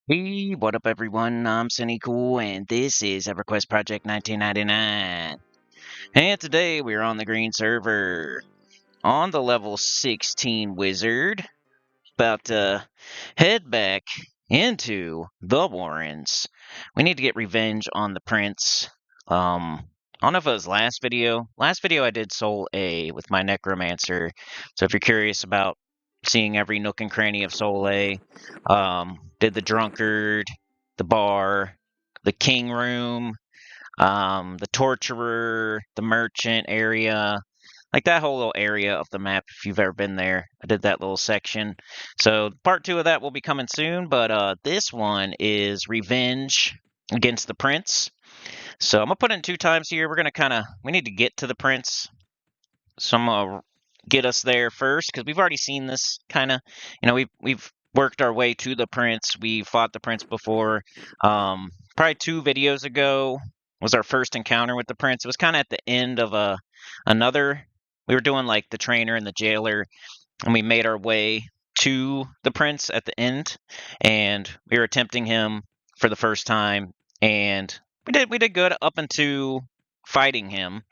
Hey, what up, everyone? I'm Sinnycool, and this is EverQuest Project 1999. And today we're on the green server on the level 16 wizard, about to head back into the Warrens. We need to get revenge on the prince. I don't know if it was last video. Last video I did Soul A with my necromancer. So if you're curious about seeing every nook and cranny of Soul A, did the drunkard, the bar, the king room, the torturer, the merchant area, like that whole little area of the map. If you've ever been there, I did that little section. So part 2 of that will be coming soon, but this one is revenge against the prince. So I'm gonna put in 2 times here. We need to get to the prince, so I'm gonna get us there first because we've already seen this kind of. We've worked our way to the prince. We fought the prince before. Probably 2 videos ago was our first encounter with the prince. It was kind of at the end of another. We were doing like the trainer and the jailer, and we made our way to the prince at the end, and we were attempting him for the first time, and we did good up into fighting him,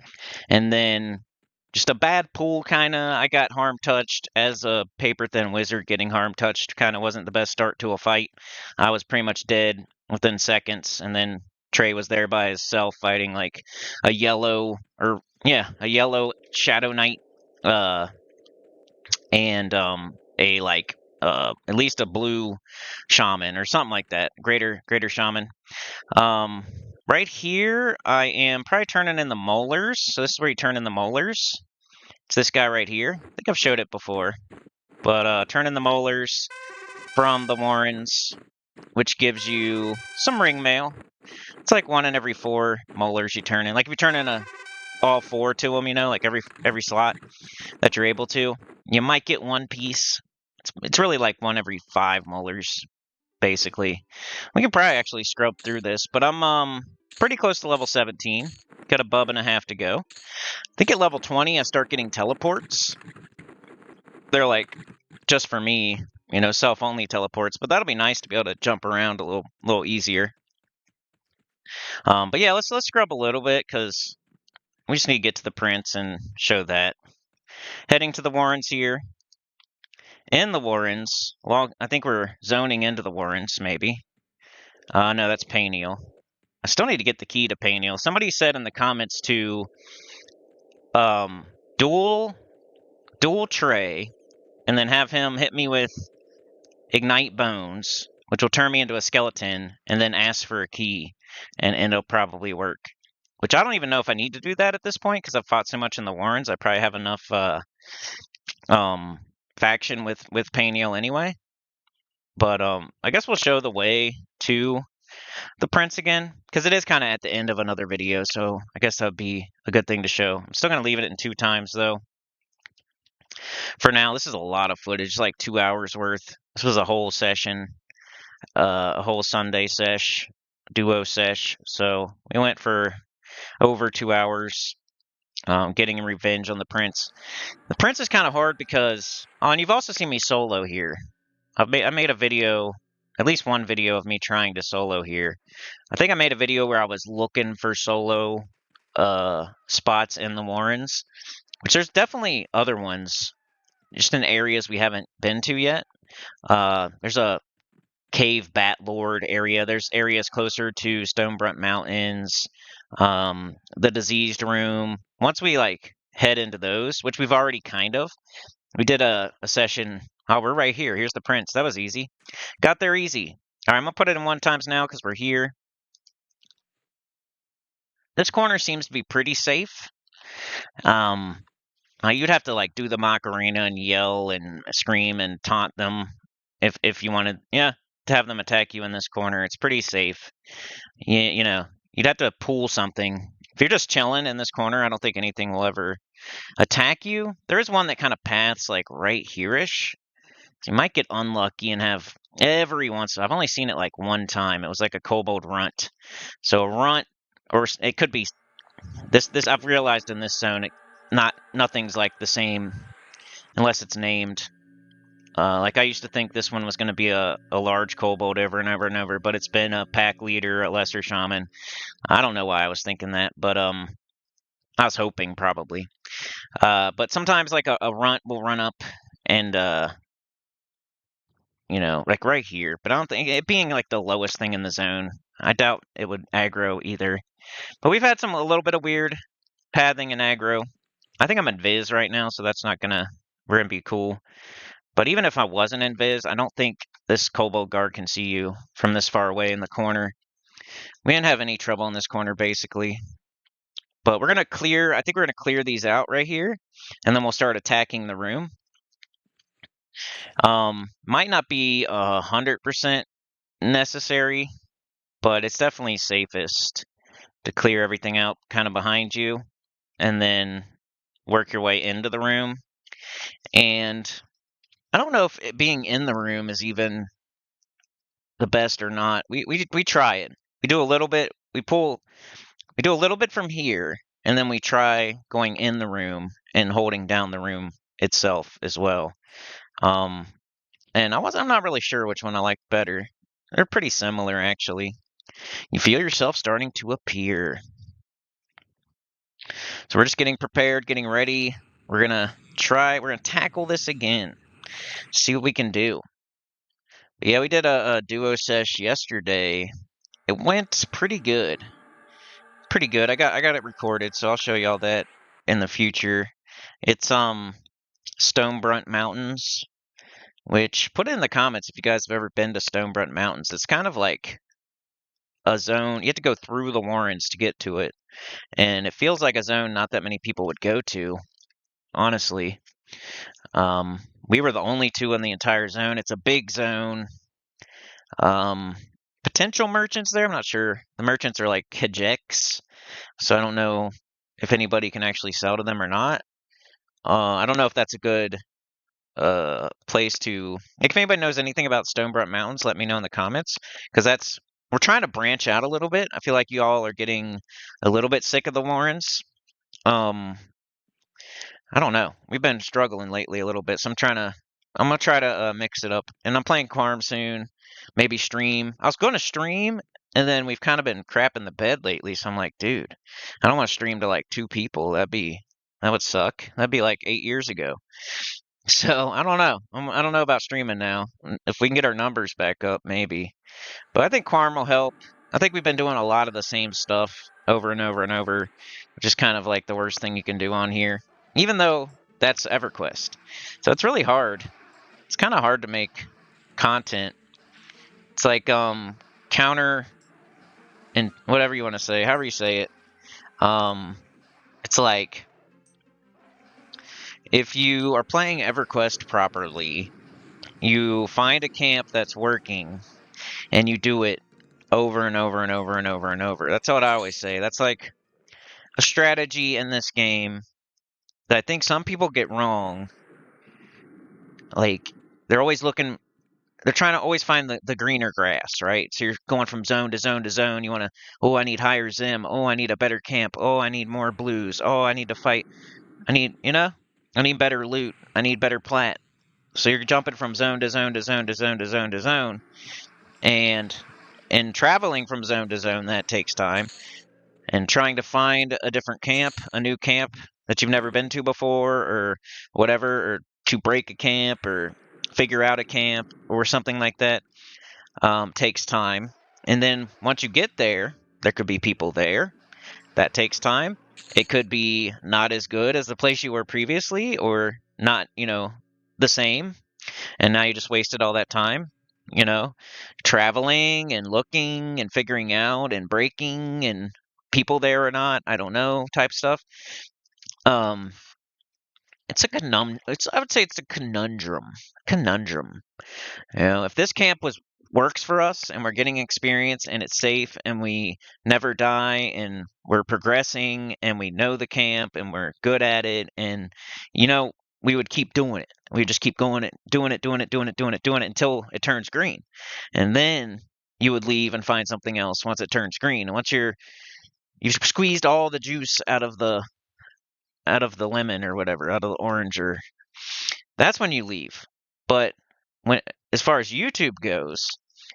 and then just a bad pull, kind of. I got harm touched as a paper thin wizard. Getting harm touched kind of wasn't the best start to a fight. I was pretty much dead within seconds, and then Trey was there by himself fighting like a yellow shadow knight, uh, and a like at least a blue shaman or something like that. Greater shaman. Um, right here, I am probably turning in the molars. So this is where you turn in the molars. It's this guy right here. I think I've showed it before. But turn in the molars from the Warrens, which gives you some ring mail. It's like 1 in every 4 molars you turn in. Like if you turn in all 4 to them, like every slot that you're able to, you might get 1 piece. It's really like 1 every 5 molars, basically. We can probably actually scrub through this, but I'm pretty close to level 17. Got a bub and a half to go. I think at level 20 I start getting teleports. They're like just for me, self-only teleports, but that'll be nice to be able to jump around a little easier. But yeah, let's scrub a little bit because we just need to get to the prince and show that. Heading to the Warrens here. In the Warrens, well, I think we're zoning into the Warrens, maybe. No, that's Payneal. I still need to get the key to Payneal. Somebody said in the comments to dual Trey, and then have him hit me with Ignite Bones, which will turn me into a skeleton, and then ask for a key, and it'll probably work. Which I don't even know if I need to do that at this point, because I've fought so much in the Warrens. I probably have enough faction with Payneal anyway. But I guess we'll show the way to the prince again, because it is kind of at the end of another video, so I guess that would be a good thing to show. I'm still going to leave it in 2 times, though. For now, this is a lot of footage, like 2 hours worth. This was a whole session, a whole Sunday sesh, duo sesh. So we went for over 2 hours, getting revenge on the prince. The prince is kind of hard because, and you've also seen me solo here. I made a video, at least 1 video of me trying to solo here. I think I made a video where I was looking for solo spots in the Warrens, which there's definitely other ones, just in areas we haven't been to yet. There's a Cave Bat Lord area. There's areas closer to Stonebrunt Mountains, the Diseased Room. Once we head into those, which we've already kind of, we did a session. Oh, we're right here. Here's the prince. That was easy. Got there easy. All right, I'm gonna put it in 1 times now because we're here. This corner seems to be pretty safe. You'd have to do the Macarena and yell and scream and taunt them if you wanted, to have them attack you in this corner. It's pretty safe. You'd have to pull something. If you're just chilling in this corner, I don't think anything will ever attack you. There is one that kind of paths right here-ish. So you might get unlucky and have every once. I've only seen it 1 time. It was like a kobold runt. So a runt, or it could be this. I've realized in this zone, nothing's the same unless it's named. Like I used to think this one was going to be a large kobold over and over and over, but it's been a pack leader, a lesser shaman. I don't know why I was thinking that, but I was hoping probably. But sometimes like a runt will run up and like right here. But I don't think it being like the lowest thing in the zone, I doubt it would aggro either. But we've had a little bit of weird pathing and aggro. I think I'm in Viz right now, so that's not gonna we're gonna be cool. But even if I wasn't in Viz, I don't think this Kobold Guard can see you from this far away in the corner. We didn't have any trouble in this corner, basically. But we're going to clear, I think we're going to clear these out right here, and then we'll start attacking the room. Might not be 100% necessary, but it's definitely safest to clear everything out kind of behind you, and then work your way into the room. And I don't know if being in the room is even the best or not. We try it. We do a little bit. We do a little bit from here, and then we try going in the room and holding down the room itself as well. Um, and I'm not really sure which one I like better. They're pretty similar, actually. You feel yourself starting to appear. So we're just getting prepared, getting ready. We're gonna tackle this again. See what we can do. But yeah, we did a duo sesh yesterday. It went pretty good. Pretty good. I got it recorded, so I'll show y'all that in the future. It's Stonebrunt Mountains, which put it in the comments if you guys have ever been to Stonebrunt Mountains. It's kind of like a zone. You have to go through the Warrens to get to it, and it feels like a zone not that many people would go to, honestly. We were the only two in the entire zone. It's a big zone. Potential merchants there, I'm not sure. The merchants are like Kajeks, so I don't know if anybody can actually sell to them or not. I don't know if that's a good place to like if anybody knows anything about Stonebrunt Mountains, let me know in the comments, because we're trying to branch out a little bit. I feel like you all are getting a little bit sick of the Warrens. um I don't know, we've been struggling lately a little bit, so I'm gonna try to mix it up, and I'm playing Quarm soon. Maybe stream. I was going to stream, and then we've kind of been crapping the bed lately, so I'm like, dude, I don't want to stream to like two people. That would suck. That'd be like 8 years ago. So I don't know. I don't know about streaming now. If we can get our numbers back up, maybe. But I think Quarm will help. I think we've been doing a lot of the same stuff over and over and over, which is kind of like the worst thing you can do on here, even though that's EverQuest. So it's really hard. It's kind of hard to make content. It's like counter and whatever you want to say, however you say it. It's like if you are playing EverQuest properly, you find a camp that's working and you do it over and over and over and over and over. That's what I always say. That's like a strategy in this game that I think some people get wrong. Like they're always looking, they're trying to always find the greener grass, right? So you're going from zone to zone to zone. You want to, oh, I need higher zim. Oh, I need a better camp. Oh, I need more blues. Oh, I need to fight. I need better loot. I need better plat. So you're jumping from zone to zone to zone to zone to zone to zone. And traveling from zone to zone, that takes time. And trying to find a different camp, a new camp that you've never been to before, or whatever, or to break a camp, or figure out a camp, or something like that, takes time. And then once you get there, there could be people there. That takes time. It could be not as good as the place you were previously, or not, the same. And now you just wasted all that time, you know, traveling and looking and figuring out and breaking and people there or not, I don't know, type stuff. Um, I would say it's a conundrum. Conundrum. If this camp works for us and we're getting experience and it's safe and we never die and we're progressing and we know the camp and we're good at it, and we would keep doing it. We just keep going it, doing it, doing it, doing it, doing it, doing it until it turns green. And then you would leave and find something else once it turns green. And once you've squeezed all the juice out of the lemon or whatever, out of the orange, or that's when you leave. But when as far as YouTube goes,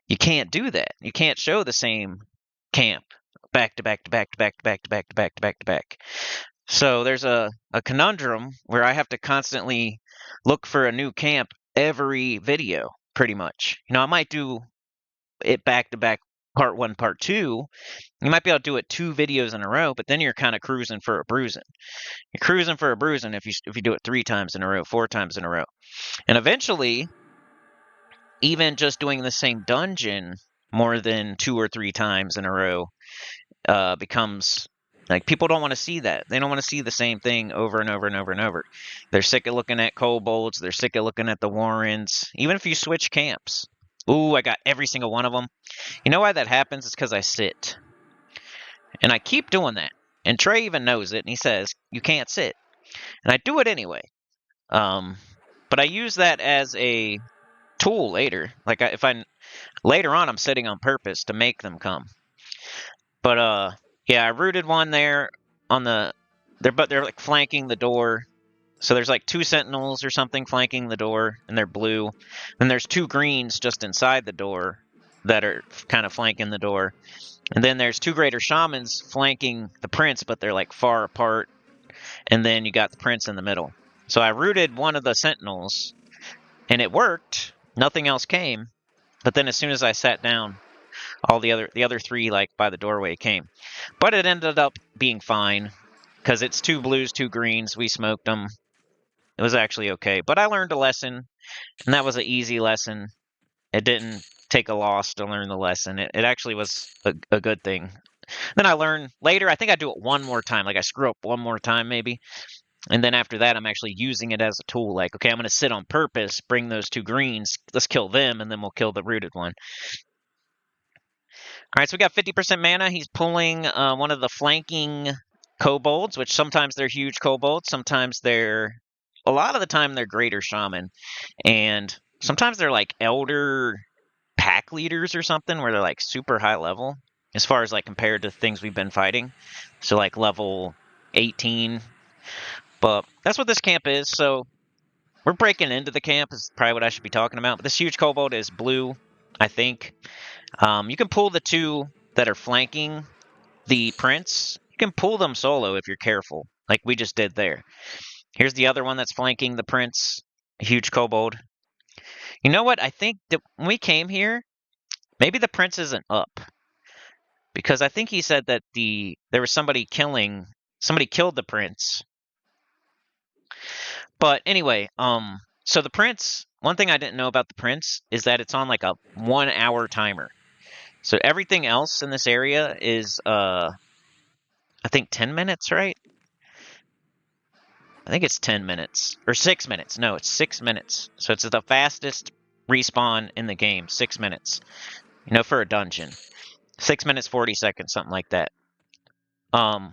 you can't do that. You can't show the same camp back to back to back to back to back to back to back to back to back. So there's a conundrum where I have to constantly look for a new camp every video, pretty much. I might do it back to back, part one, part two. You might be able to do it 2 videos in a row, but then you're kind of cruising for a bruising. You're cruising for a bruising if you do it 3 times in a row, 4 times in a row. And eventually, even just doing the same dungeon more than 2 or 3 times in a row becomes like people don't want to see that. They don't want to see the same thing over and over and over and over. They're sick of looking at kobolds. They're sick of looking at the Warrens. Even if you switch camps. Ooh, I got every single one of them. You know why that happens? It's because I sit. And I keep doing that. And Trey even knows it, and he says, you can't sit. And I do it anyway. But I use that as a tool later. Like if I later on, I'm sitting on purpose to make them come. But yeah, I rooted one there on the. They're like flanking the door. So there's like 2 sentinels or something flanking the door, and they're blue. Then there's 2 greens just inside the door that are kind of flanking the door. And then there's 2 greater shamans flanking the prince, but they're like far apart. And then you got the prince in the middle. So I rooted one of the sentinels, and it worked. Nothing else came. But then as soon as I sat down, all the other 3 like by the doorway came. But it ended up being fine because it's 2 blues, 2 greens. We smoked them. It was actually okay. But I learned a lesson, and that was an easy lesson. It didn't take a loss to learn the lesson. It actually was a good thing. Then I learned later, I think I do it one more time. Like I screw up one more time maybe. And then after that, I'm actually using it as a tool. Like, okay, I'm going to sit on purpose, bring those 2 greens. Let's kill them, and then we'll kill the rooted one. All right, so we got 50% mana. He's pulling one of the flanking kobolds, which sometimes they're huge kobolds. Sometimes a lot of the time, they're greater shaman. And sometimes they're like elder pack leaders or something where they're like super high level as far as like compared to things we've been fighting. So like level 18. But that's what this camp is. So we're breaking into the camp is probably what I should be talking about. But this huge kobold is blue, I think. You can pull the 2 that are flanking the prince. You can pull them solo if you're careful, like we just did there. Here's the other one that's flanking the prince, a huge kobold. You know what? I think that when we came here, maybe the prince isn't up. Because I think he said that there was somebody killed the prince. But anyway, so the prince, one thing I didn't know about the prince is that it's on like a 1-hour timer. So everything else in this area is I think 10 minutes, right? I think it's 10 minutes. Or 6 minutes. No, it's 6 minutes. So it's the fastest respawn in the game. 6 minutes. For a dungeon. 6 minutes, 40 seconds, something like that.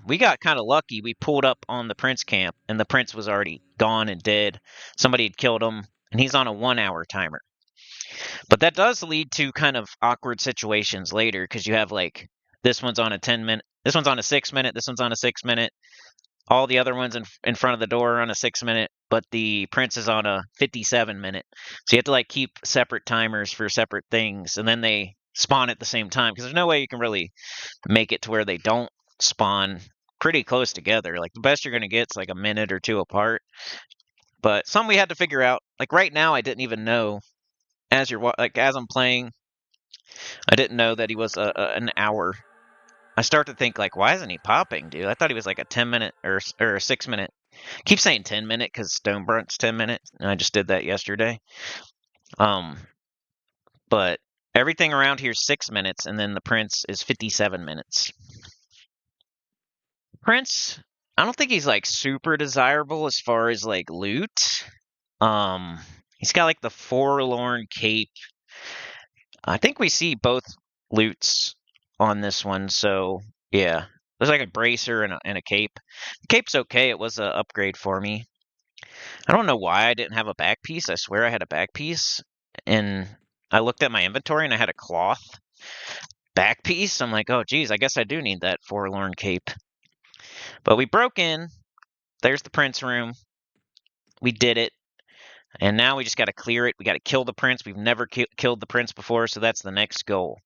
We got kind of lucky. We pulled up on the prince camp, and the prince was already gone and dead. Somebody had killed him, and he's on a 1-hour timer. But that does lead to kind of awkward situations later, because you have like, this one's on a 10-minute, this one's on a 6-minute, this one's on a 6-minute. All the other ones in front of the door are on a 6-minute, but the prince is on a 57-minute. So you have to like keep separate timers for separate things, and then they spawn at the same time, because there's no way you can really make it to where they don't spawn pretty close together. Like the best you're going to get is like a minute or 2 apart. But some we had to figure out. Like right now, I didn't even know as I'm playing, I didn't know that he was an hour. I start to think like, why isn't he popping, dude? I thought he was like a 10-minute or a 6-minute. I keep saying 10-minute because Stonebrunt's 10-minute, and I just did that yesterday. But everything around here is 6 minutes, and then the prince is 57 minutes. Prince, I don't think he's like super desirable as far as like loot. He's got like the forlorn cape. I think we see both loots on this one, so yeah. There's like a bracer and a cape. The cape's okay. It was an upgrade for me. I don't know why I didn't have a back piece. I swear I had a back piece, and I looked at my inventory and I had a cloth back piece. I'm like, oh geez, I guess I do need that forlorn cape. But we broke in. There's the prince room. We did it. And now we just got to clear it. We got to kill the prince. We've never killed the prince before, so that's the next goal.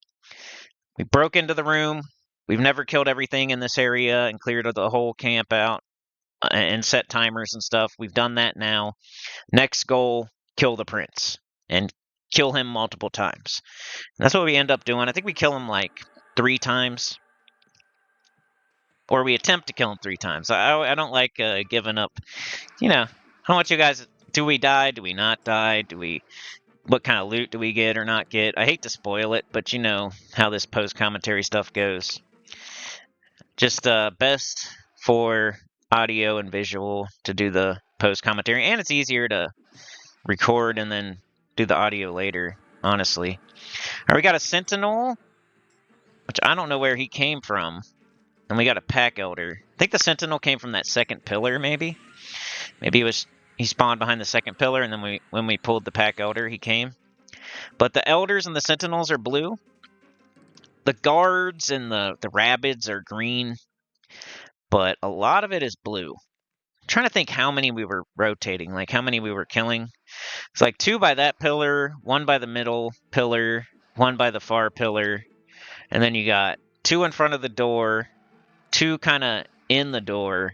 We broke into the room. We've never killed everything in this area and cleared the whole camp out and set timers and stuff. We've done that now. Next goal, kill the prince and kill him multiple times. And that's what we end up doing. I think we kill him like 3 times. Or we attempt to kill him 3 times. I don't like giving up. You know, how much you guys... Do we die? Do we not die? What kind of loot do we get or not get? I hate to spoil it, but you know how this post-commentary stuff goes. Just best for audio and visual to do the post-commentary. And it's easier to record and then do the audio later, honestly. All right, we got a sentinel, which I don't know where he came from. And we got a pack elder. I think the sentinel came from that second pillar, maybe? Maybe he spawned behind the second pillar, and then when we pulled the pack elder, he came. But the elders and the sentinels are blue. The guards and the rabbids are green. But a lot of it is blue. I'm trying to think how many we were rotating, like how many we were killing. It's like 2 by that pillar, 1 by the middle pillar, 1 by the far pillar. And then you got 2 in front of the door, 2 kind of in the door,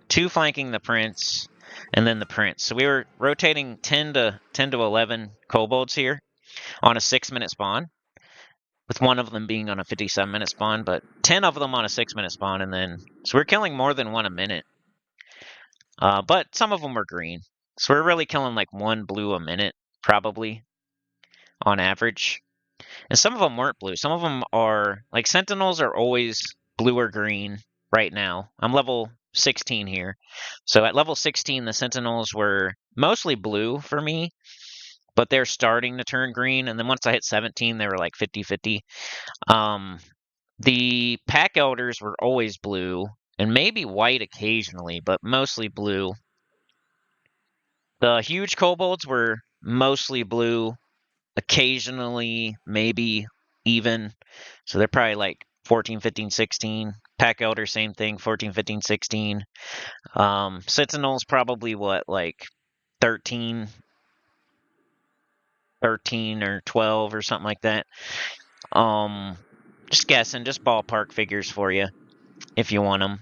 2 flanking the prince, and then the prince. So we were rotating 10 to 11 kobolds here on a 6-minute spawn, with one of them being on a 57-minute spawn, but 10 of them on a 6-minute spawn, and then... So we're killing more than 1 a minute. But some of them were green. So we're really killing like 1 blue a minute, probably, on average. And some of them weren't blue. Some of them are... Like, sentinels are always blue or green right now. I'm level 16 here. So at level 16, the sentinels were mostly blue for me, but they're starting to turn green. And then once I hit 17, they were like 50-50. The pack elders were always blue, and maybe white occasionally, but mostly blue. The huge kobolds were mostly blue, occasionally maybe even. So they're probably like 14, 15, 16. Pack elder, same thing, 14, 15, 16. Sentinels probably what, like 13 or 12 or something like that. Just guessing, just ballpark figures for you if you want them.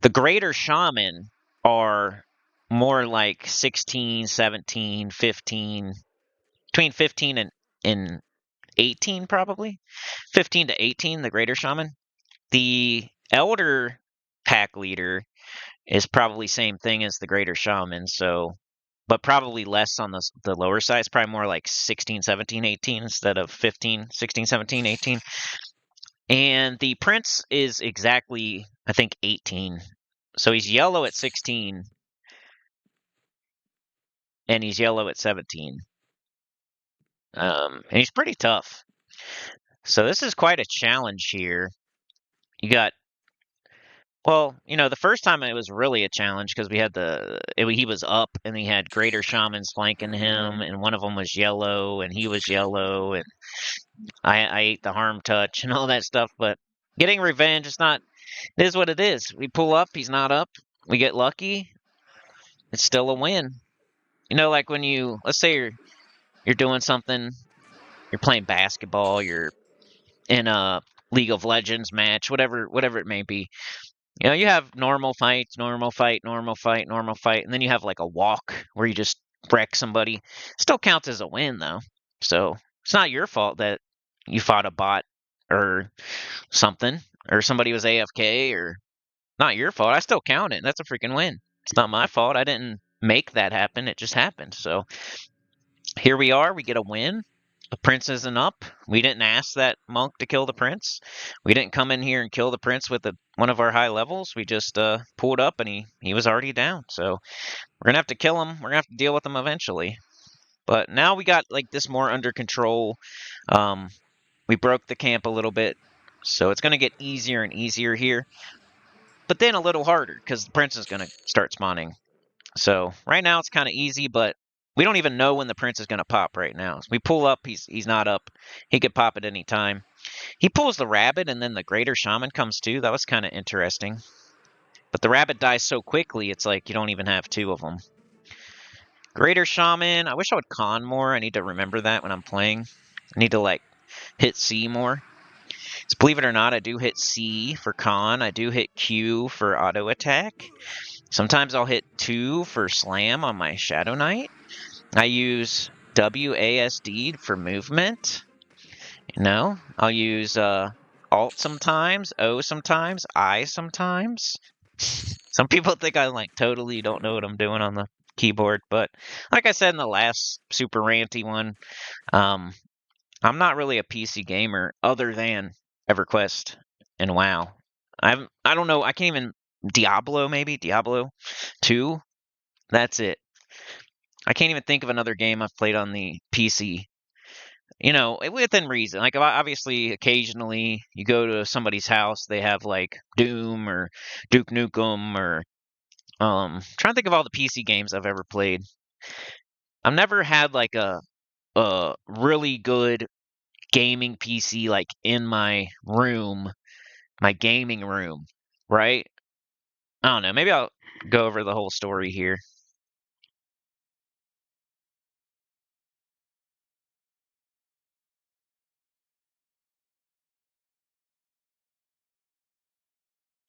The greater shaman are more like 16, 17, 15, between 15 and 18 probably. 15 to 18, the greater shaman. The elder pack leader is probably same thing as the greater shaman, so, but probably less on the lower side. It's probably more like 16, 17, 18 instead of 15, 16, 17, 18. And the prince is exactly, I think, 18. So he's yellow at 16, and he's yellow at 17. And he's pretty tough. So this is quite a challenge here. You got, well, you know, the first time it was really a challenge because we had he was up and he had greater shamans flanking him, and one of them was yellow and he was yellow, and I ate the harm touch and all that stuff. But getting revenge, it is what it is. We pull up, he's not up. We get lucky. It's still a win. You know, like when let's say you're doing something, you're playing basketball, you're in a League of Legends match, whatever it may be. You know, you have normal fights, normal fight, normal fight, normal fight, and then you have like a walk where you just wreck somebody. Still counts as a win, though. So it's not your fault that you fought a bot or something, or somebody was AFK, or not your fault. I still count it. That's a freaking win. It's not my fault. I didn't make that happen. It just happened. So here we are. We get a win. The prince isn't up. We didn't ask that monk to kill the prince. We didn't come in here and kill the prince with one of our high levels. We just pulled up and he was already down. So we're going to have to kill him. We're going to have to deal with him eventually. But now we got like this more under control. We broke the camp a little bit. So it's going to get easier and easier here. But then a little harder because the prince is going to start spawning. So right now it's kind of easy, but we don't even know when the prince is going to pop right now. So we pull up, he's not up. He could pop at any time. He pulls the rabbit, and then the greater shaman comes too. That was kind of interesting. But the rabbit dies so quickly, it's like you don't even have 2 of them. Greater Shaman. I wish I would con more. I need to remember that when I'm playing. I need to like hit C more. So believe it or not, I do hit C for con. I do hit Q for auto attack. Sometimes I'll hit 2 for slam on my Shadow Knight. I use WASD for movement. I'll use Alt sometimes, O sometimes, I sometimes. Some people think I like totally don't know what I'm doing on the keyboard, but like I said in the last super ranty one, um, I'm not really a PC gamer other than EverQuest and WoW. I don't know. I can't even Diablo maybe Diablo 2. That's it. I can't even think of another game I've played on the PC. Within reason. Like obviously, occasionally you go to somebody's house, they have like Doom or Duke Nukem or trying to think of all the PC games I've ever played. I've never had like a really good gaming PC like in my room, my gaming room, right? I don't know. Maybe I'll go over the whole story here.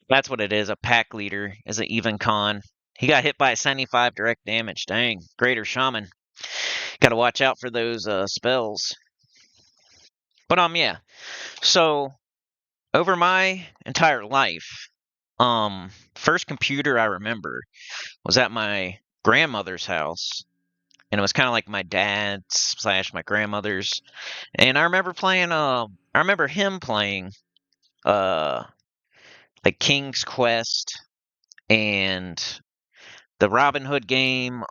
That's what it is. A pack leader is an even con. He got hit by a 75 direct damage. Dang. Greater Shaman. Got to watch out for those spells. But yeah. So over my entire life, first computer I remember was at my grandmother's house, and it was kind of like my dad's slash my grandmother's. And I remember playing. I remember him playing. Uh, like King's Quest and the Robin Hood game.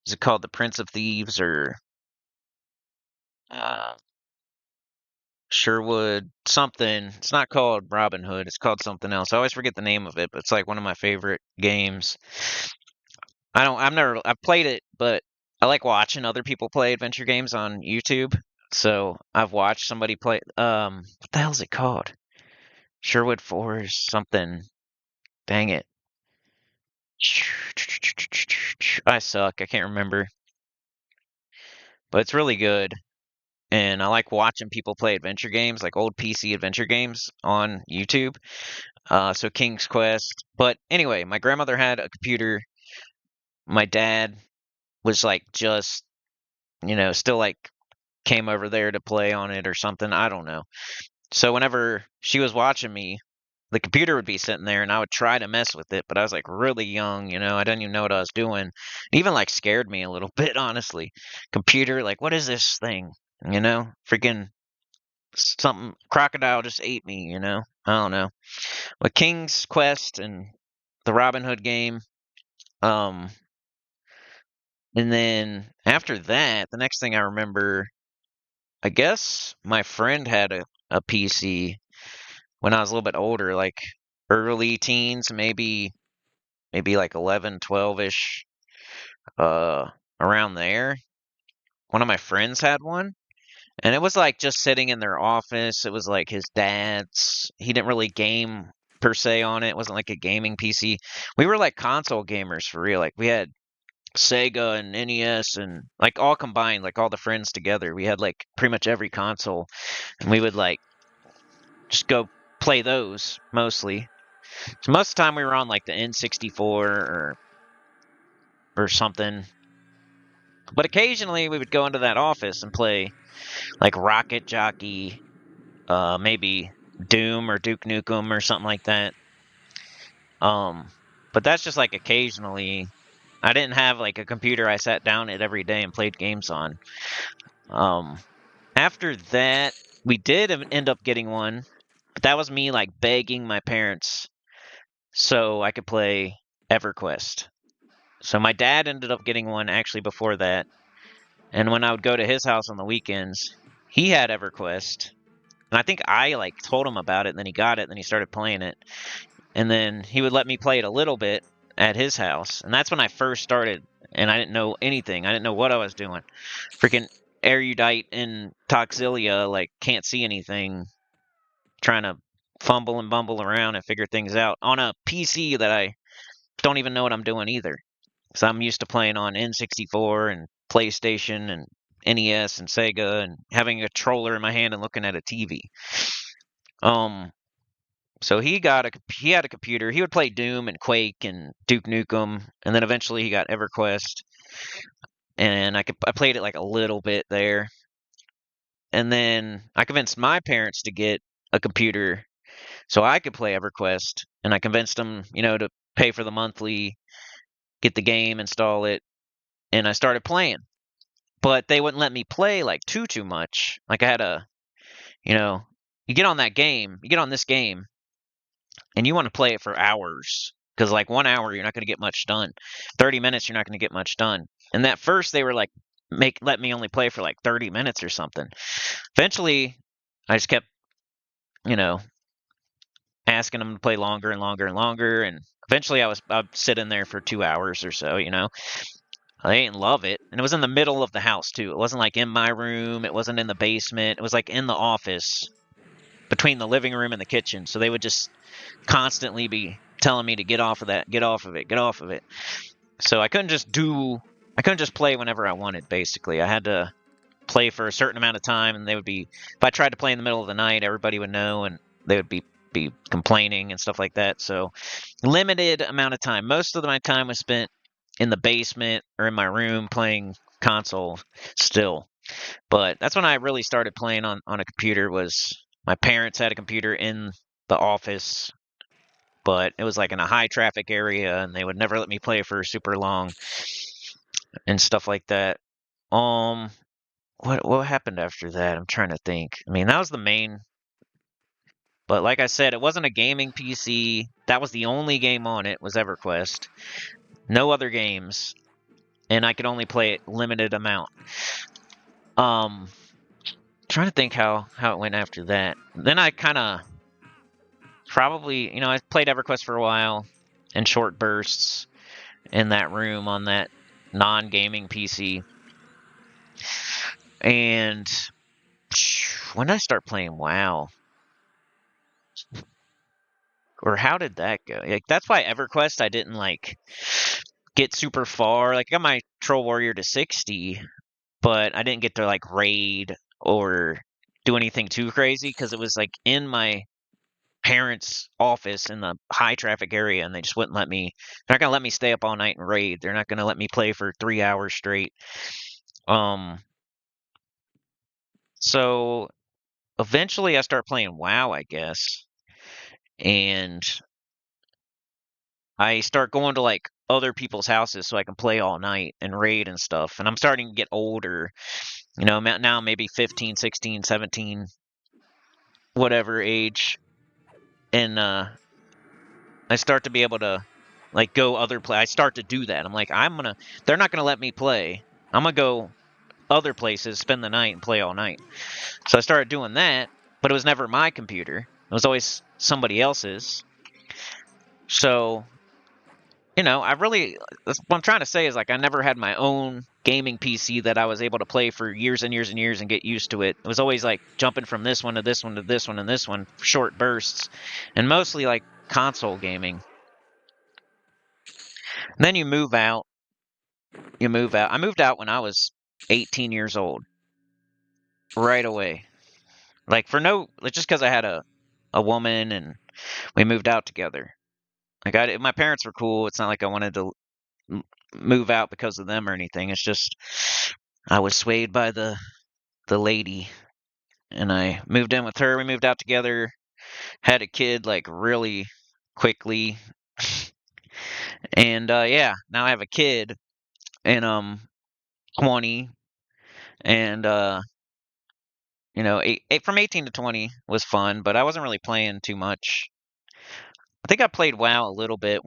Is it called the Prince of Thieves or uh, Sherwood something? It's not called Robin Hood. It's called something else. I always forget the name of it, but it's like one of my favorite games. I've played it, but I like watching other people play adventure games on YouTube. So I've watched somebody play. What the hell is it called? Sherwood Forest something. Dang it. I suck. I can't remember, but it's really good. And I like watching people play adventure games, like old PC adventure games on YouTube. So King's Quest. But anyway, my grandmother had a computer. My dad was like just, still like came over there to play on it or something. I don't know. So whenever she was watching me, the computer would be sitting there and I would try to mess with it, but I was like really young, I didn't even know what I was doing. It even like scared me a little bit, honestly. Computer, like, what is this thing? Freaking something crocodile just ate me, I don't know. But King's Quest and the Robin Hood game, um, and then after that, the next thing I remember, I guess my friend had a PC when I was a little bit older, like early teens, maybe like 11, 12-ish, uh, around there. One of my friends had one, and it was like just sitting in their office. It was like his dad's. He didn't really game per se on it. It wasn't like a gaming PC. We were like console gamers for real. Like we had Sega and NES and like all combined, like all the friends together. We had like pretty much every console, and we would like just go play those mostly. So most of the time we were on like the N64 or something. But occasionally we would go into that office and play like Rocket Jockey, maybe Doom or Duke Nukem or something like that. Um, but that's just like occasionally. I didn't have like a computer I sat down at every day and played games on. Um, After that, we did end up getting one, but that was me like begging my parents so I could play EverQuest. So my dad ended up getting one actually before that. And when I would go to his house on the weekends, he had EverQuest. And I think I like told him about it, and then he got it, and then he started playing it. And then he would let me play it a little bit at his house. And that's when I first started, and I didn't know anything. I didn't know what I was doing. Freaking erudite in Toxilia, like can't see anything, trying to fumble and bumble around and figure things out on a PC that I don't even know what I'm doing either. So I'm used to playing on N64 and PlayStation and NES and Sega and having a controller in my hand and looking at a TV. Um, so he had a computer. He would play Doom and Quake and Duke Nukem, and then eventually he got EverQuest, and I played it like a little bit there, and then I convinced my parents to get a computer so I could play EverQuest, and I convinced them, to pay for the monthly, get the game, install it, and I started playing. But they wouldn't let me play like too much. Like I had you know, you get on that game, you get on this game, and you want to play it for hours because like 1 hour you're not going to get much done. 30 minutes you're not going to get much done. And at first they were like let me only play for like 30 minutes or something. Eventually I just kept, you know, asking them to play longer and longer and longer, and eventually I'd sit in there for 2 hours or so. I didn't love it, and it was in the middle of the house too. It wasn't like in my room, it wasn't in the basement, it was like in the office between the living room and the kitchen. So they would just constantly be telling me to get off of that, get off of it, get off of it. So I couldn't just play whenever I wanted, basically. I had to play for a certain amount of time, and if I tried to play in the middle of the night, everybody would know, and they would be complaining and stuff like that. So limited amount of time. Most of my time was spent in the basement or in my room playing console still. But that's when I really started playing on a computer. Was my parents had a computer in the office, but it was like in a high traffic area, and they would never let me play for super long and stuff like that. Um, what happened after that? I'm trying to think. I mean, that was the main. But like I said, it wasn't a gaming PC. That was the only game on it, was EverQuest. No other games, and I could only play it limited amount. Trying to think how it went after that. Then I kind of probably, I played EverQuest for a while in short bursts in that room on that non-gaming PC. And when did I start playing WoW? Or how did that go? Like that's why EverQuest I didn't like get super far. Like I got my Troll Warrior to 60, but I didn't get to like raid or do anything too crazy because it was like in my parents' office in the high traffic area, and they just wouldn't let me. They're not gonna let me stay up all night and raid. They're not gonna let me play for 3 hours straight. Um, so eventually I start playing WoW, I guess, and I start going to like other people's houses so I can play all night and raid and stuff. And I'm starting to get older, now maybe 15, 16, 17, whatever age. And I start to be able to like go other play. I start to do that. I'm like, they're not gonna let me play. I'm gonna go other places, spend the night, and play all night. So I started doing that, but it was never my computer. It was always somebody else's. So, that's what I'm trying to say is like I never had my own gaming PC that I was able to play for years and years and years and get used to it. It was always like jumping from this one to this one to this one and this one, short bursts, and mostly like console gaming. And then you move out. You move out. I moved out when I was 18 years old, right away. Like just because I had a woman and we moved out together. Like my parents were cool. It's not like I wanted to move out because of them or anything. It's just I was swayed by the lady, and I moved in with her. We moved out together, had a kid like really quickly, and yeah, now I have a kid, and 20, and from 18 to 20 was fun, but I wasn't really playing too much. I think I played WoW a little bit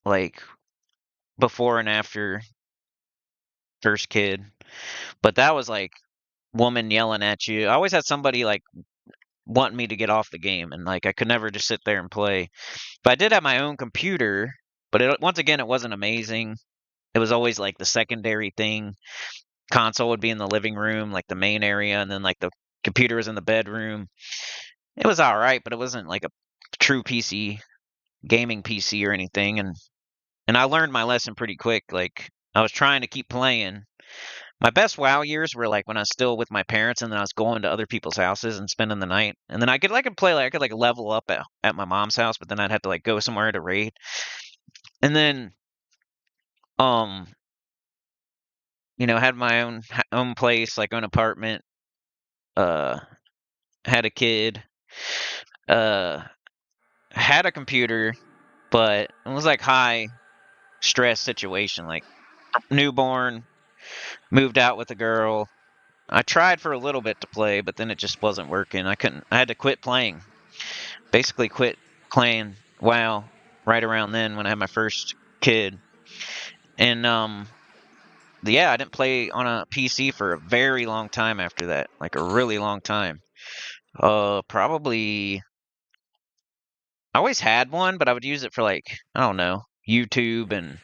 like before and after first kid, but that was like woman yelling at you. I always had somebody like wanting me to get off the game, and like I could never just sit there and play. But I did have my own computer, but once again, it wasn't amazing. It was always like the secondary thing. Console would be in the living room, like the main area, and then like the computer was in the bedroom. It was all right, but it wasn't like a true PC, gaming PC or anything. And and I learned my lesson pretty quick. Like I was trying to keep playing. My best WoW years were like when I was still with my parents, and then I was going to other people's houses and spending the night. And then I could play like I could like level up at my mom's house, but then I'd have to like go somewhere to raid. And then um had my own place, like own apartment. Uh, had a kid. Uh, had a computer, but it was like high stress situation, like newborn, moved out with a girl. I tried for a little bit to play, but then it just wasn't working. I couldn't. I had to quit playing. Basically, quit playing WoW right around then when I had my first kid. And yeah, I didn't play on a PC for a very long time after that, like a really long time. Probably I always had one, but I would use it for like I don't know YouTube and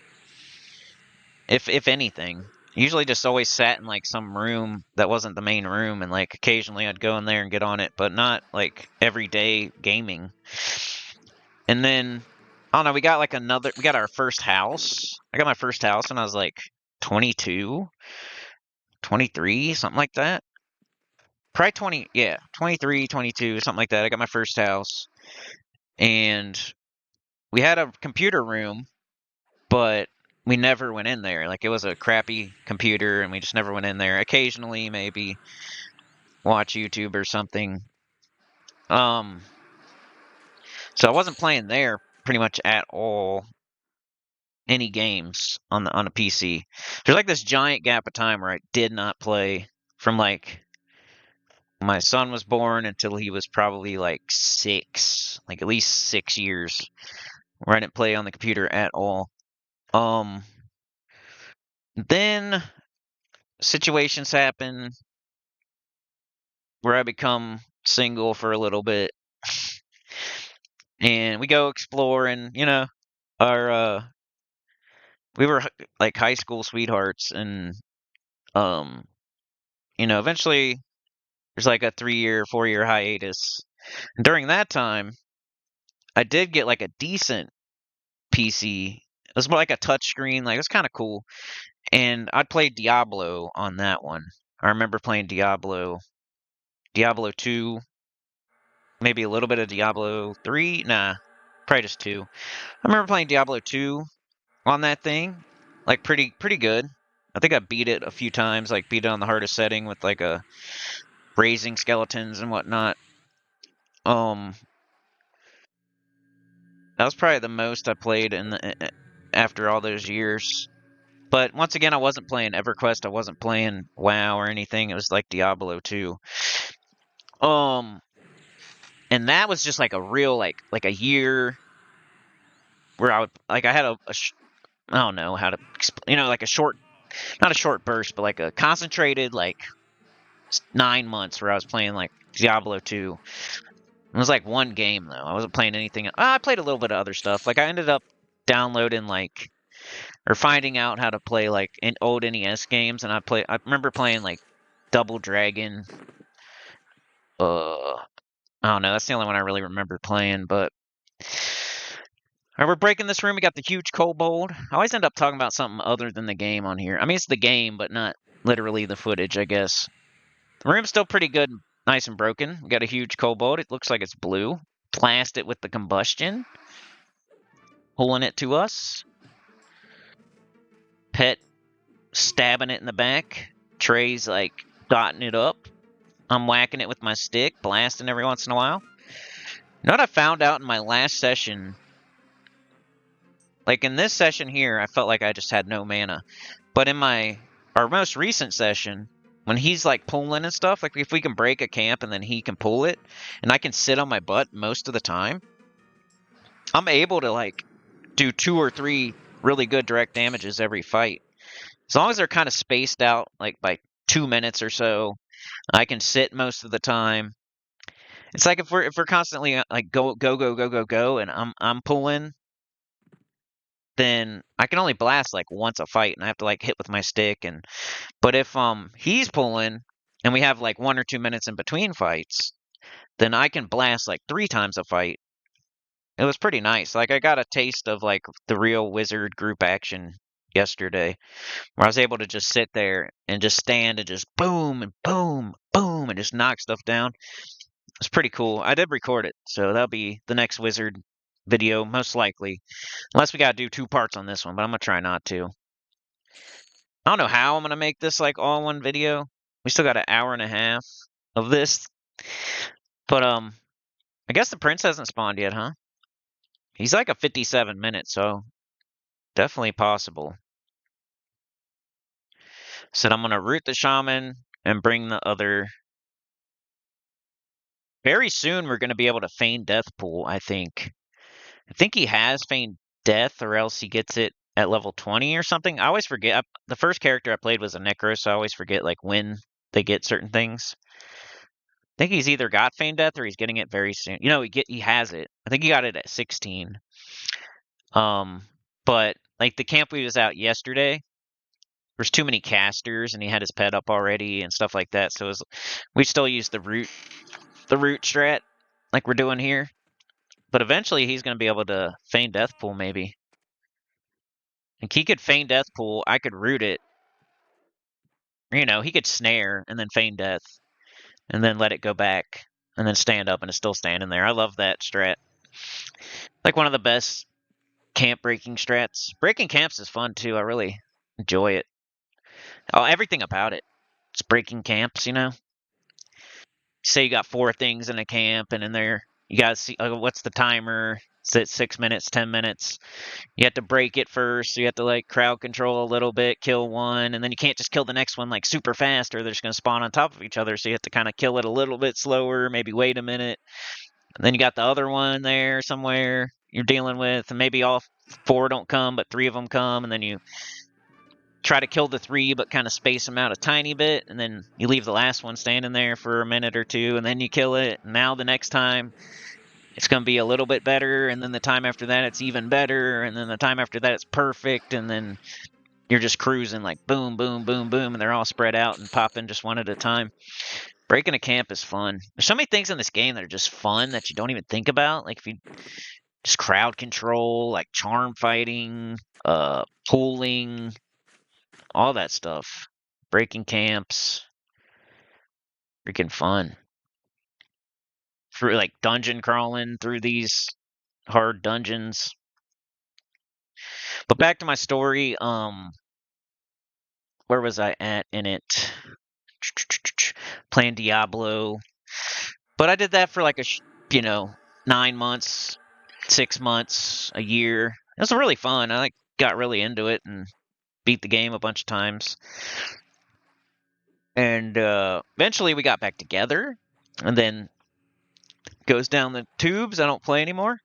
if anything. Usually just always sat in like some room that wasn't the main room, and like occasionally I'd go in there and get on it, but not like everyday gaming. And then I don't know, we got our first house. I got my first house when I was like 22, 23, something like that. Probably 20, yeah, 23, 22, something like that. I got my first house, and we had a computer room, but we never went in there. Like it was a crappy computer, and we just never went in there. Occasionally, maybe watch YouTube or something. Um, so I wasn't playing there pretty much at all. Any games on a PC. There's like this giant gap of time where I did not play from like my son was born until he was probably like 6, like at least 6 years, where I didn't play on the computer at all. Um, then situations happen where I become single for a little bit, and we go exploring. Our we were like high school sweethearts, and um, eventually there's like a 3-year, 4-year hiatus. And during that time, I did get like a decent PC. It was more like a touch screen, like it was kind of cool. And I'd play Diablo on that one. I remember playing Diablo 2, maybe a little bit of Diablo 3. Nah, probably just 2. I remember playing Diablo 2 on that thing, like pretty good. I think I beat it a few times, like beat it on the hardest setting with like a raising skeletons and whatnot. Um, that was probably the most I played after all those years. But once again, I wasn't playing EverQuest. I wasn't playing WoW or anything. It was like Diablo 2. Um, and that was just like a real like a year where I would like I had I don't know how to like a short, not a short burst, but like a concentrated like 9 months where I was playing like Diablo 2. It was like one game though. I wasn't playing anything. I played a little bit of other stuff. Like I ended up downloading like or finding out how to play like in old NES games, and I remember playing like Double Dragon. I don't know. That's the only one I really remember playing. But all right, we're breaking this room. We got the huge kobold. I always end up talking about something other than the game on here. I mean, it's the game, but not literally the footage, I guess. The room's still pretty good, nice and broken. We got a huge kobold. It looks like it's blue. Blast it with the combustion, pulling it to us. Pet stabbing it in the back. Trey's like dotting it up. I'm whacking it with my stick, blasting every once in a while. You know what I found out in my last session? Like in this session here, I felt like I just had no mana. But in our most recent session, when he's like pulling and stuff, like if we can break a camp and then he can pull it, and I can sit on my butt most of the time, I'm able to like do 2 or 3 really good direct damages every fight. As long as they're kind of spaced out, like by 2 minutes or so, I can sit most of the time. It's like if we're constantly like go, and I'm pulling, then I can only blast like once a fight, and I have to like hit with my stick. But if he's pulling, and we have like 1 or 2 minutes in between fights, then I can blast like 3 times a fight, It was pretty nice. Like I got a taste of like the real wizard group action yesterday, where I was able to just sit there and just stand and just boom and boom, boom, and just knock stuff down. It's pretty cool. I did record it, so that'll be the next wizard video, most likely. Unless we gotta do two parts on this one, but I'm gonna try not to. I don't know how I'm gonna make this like all one video. We still got an hour and a half of this. But I guess the prince hasn't spawned yet, huh? He's like a 57 minutes, so definitely possible. Said I'm gonna root the shaman and bring the other. Very soon we're gonna be able to feign death pool, I think. I think he has feigned death, or else he gets it at level 20 or something. I always forget. The first character I played was a Necro, so I always forget like when they get certain things. I think he's either got feigned death or he's getting it very soon. You know, he has it. I think he got it at 16. But like the camp we was out yesterday, there's too many casters, and he had his pet up already and stuff like that. So we still use the root strat like we're doing here. But eventually he's going to be able to feign death pool maybe. Like he could feign death pool, I could root it. You know, he could snare and then feign death and then let it go back and then stand up and it's still standing there. I love that strat. Like one of the best camp breaking strats. Breaking camps is fun too. I really enjoy it. Oh, everything about it. It's breaking camps, you know? Say you got 4 things in a camp and in there you gotta see what's the timer. It's at 6 minutes, 10 minutes. You have to break it first. So you have to like crowd control a little bit, kill one, and then you can't just kill the next one like super fast or they're just going to spawn on top of each other. So you have to kind of kill it a little bit slower, maybe wait a minute. And then you got the other one there somewhere you're dealing with, and maybe all 4 don't come, but 3 of them come, and then you try to kill the 3 but kind of space them out a tiny bit, and then you leave the last one standing there for a minute or 2, and then you kill it. And now the next time it's going to be a little bit better, and then the time after that it's even better, and then the time after that it's perfect, and then you're just cruising like boom, boom, boom, boom, and they're all spread out and popping just one at a time. Breaking a camp is fun. There's so many things in this game that are just fun that you don't even think about. Like if you just crowd control, like charm fighting, pooling, all that stuff. Breaking camps. Freaking fun. Through like dungeon crawling through these hard dungeons. But back to my story, where was I at in it? Playing Diablo. But I did that for like 9 months, 6 months, a year. It was really fun. I like got really into it and beat the game a bunch of times. And eventually we got back together, and then goes down the tubes. I don't play anymore.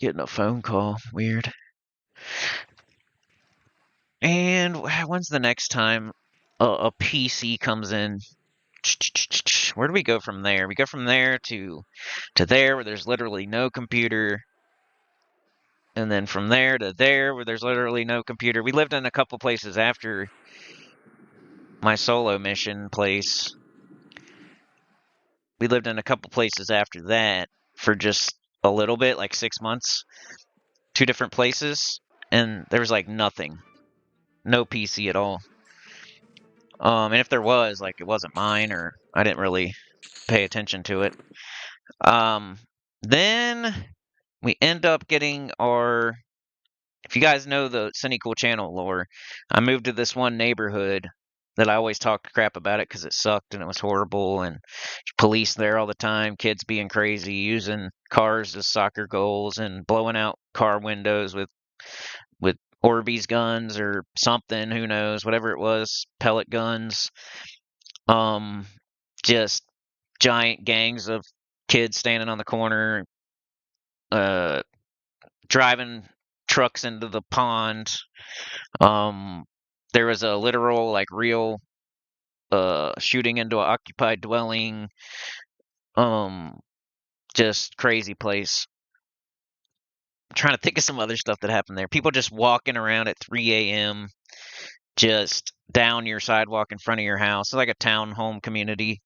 Getting a phone call. Weird. And when's the next time a PC comes in? Where do we go from there? We go from there to there where there's literally no computer. And then from there to there where there's literally no computer. We lived in a couple places after my solo mission place. We lived in a couple places after that for just a little bit, like 6 months. 2 different places. And there was like nothing. No PC at all. And if there was, like, it wasn't mine, or I didn't really pay attention to it. Then we end up getting our. If you guys know the Sinnycool channel lore, I moved to this one neighborhood that I always talked crap about it because it sucked and it was horrible, and police there all the time, kids being crazy, using cars as soccer goals, and blowing out car windows with Orbeez guns or something, who knows, whatever it was, pellet guns. Just giant gangs of kids standing on the corner, driving trucks into the pond. There was a literal, like, real shooting into an occupied dwelling. Just crazy place. I'm trying to think of some other stuff that happened there. People just walking around at 3 a.m. just down your sidewalk in front of your house. It's like a townhome community,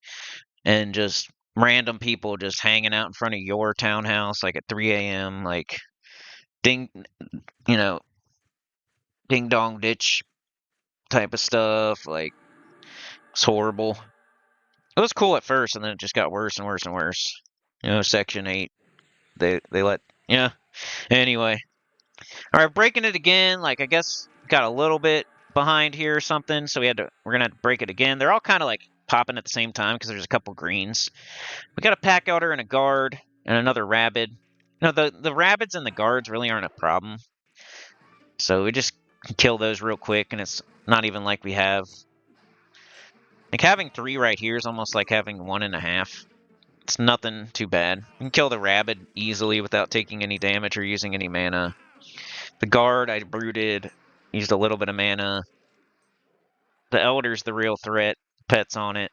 and just random people just hanging out in front of your townhouse like at 3 a.m. like ding, you know, ding dong ditch type of stuff. Like it's horrible. It was cool at first, and then it just got worse and worse and worse. Section 8. They let yeah. Anyway, all right, breaking it again. Like I guess got a little bit behind here or something, so we're gonna have to break it again. They're all kind of like popping at the same time because there's a couple greens. We got a pack outer and a guard and another rabid. The rabbits and the guards really aren't a problem, so we just kill those real quick, and it's not even like we have. Like having 3 right here is almost like having 1.5. It's nothing too bad. You can kill the rabbit easily without taking any damage or using any mana. The guard, I brooded, used a little bit of mana. The elder's the real threat. Pets on it.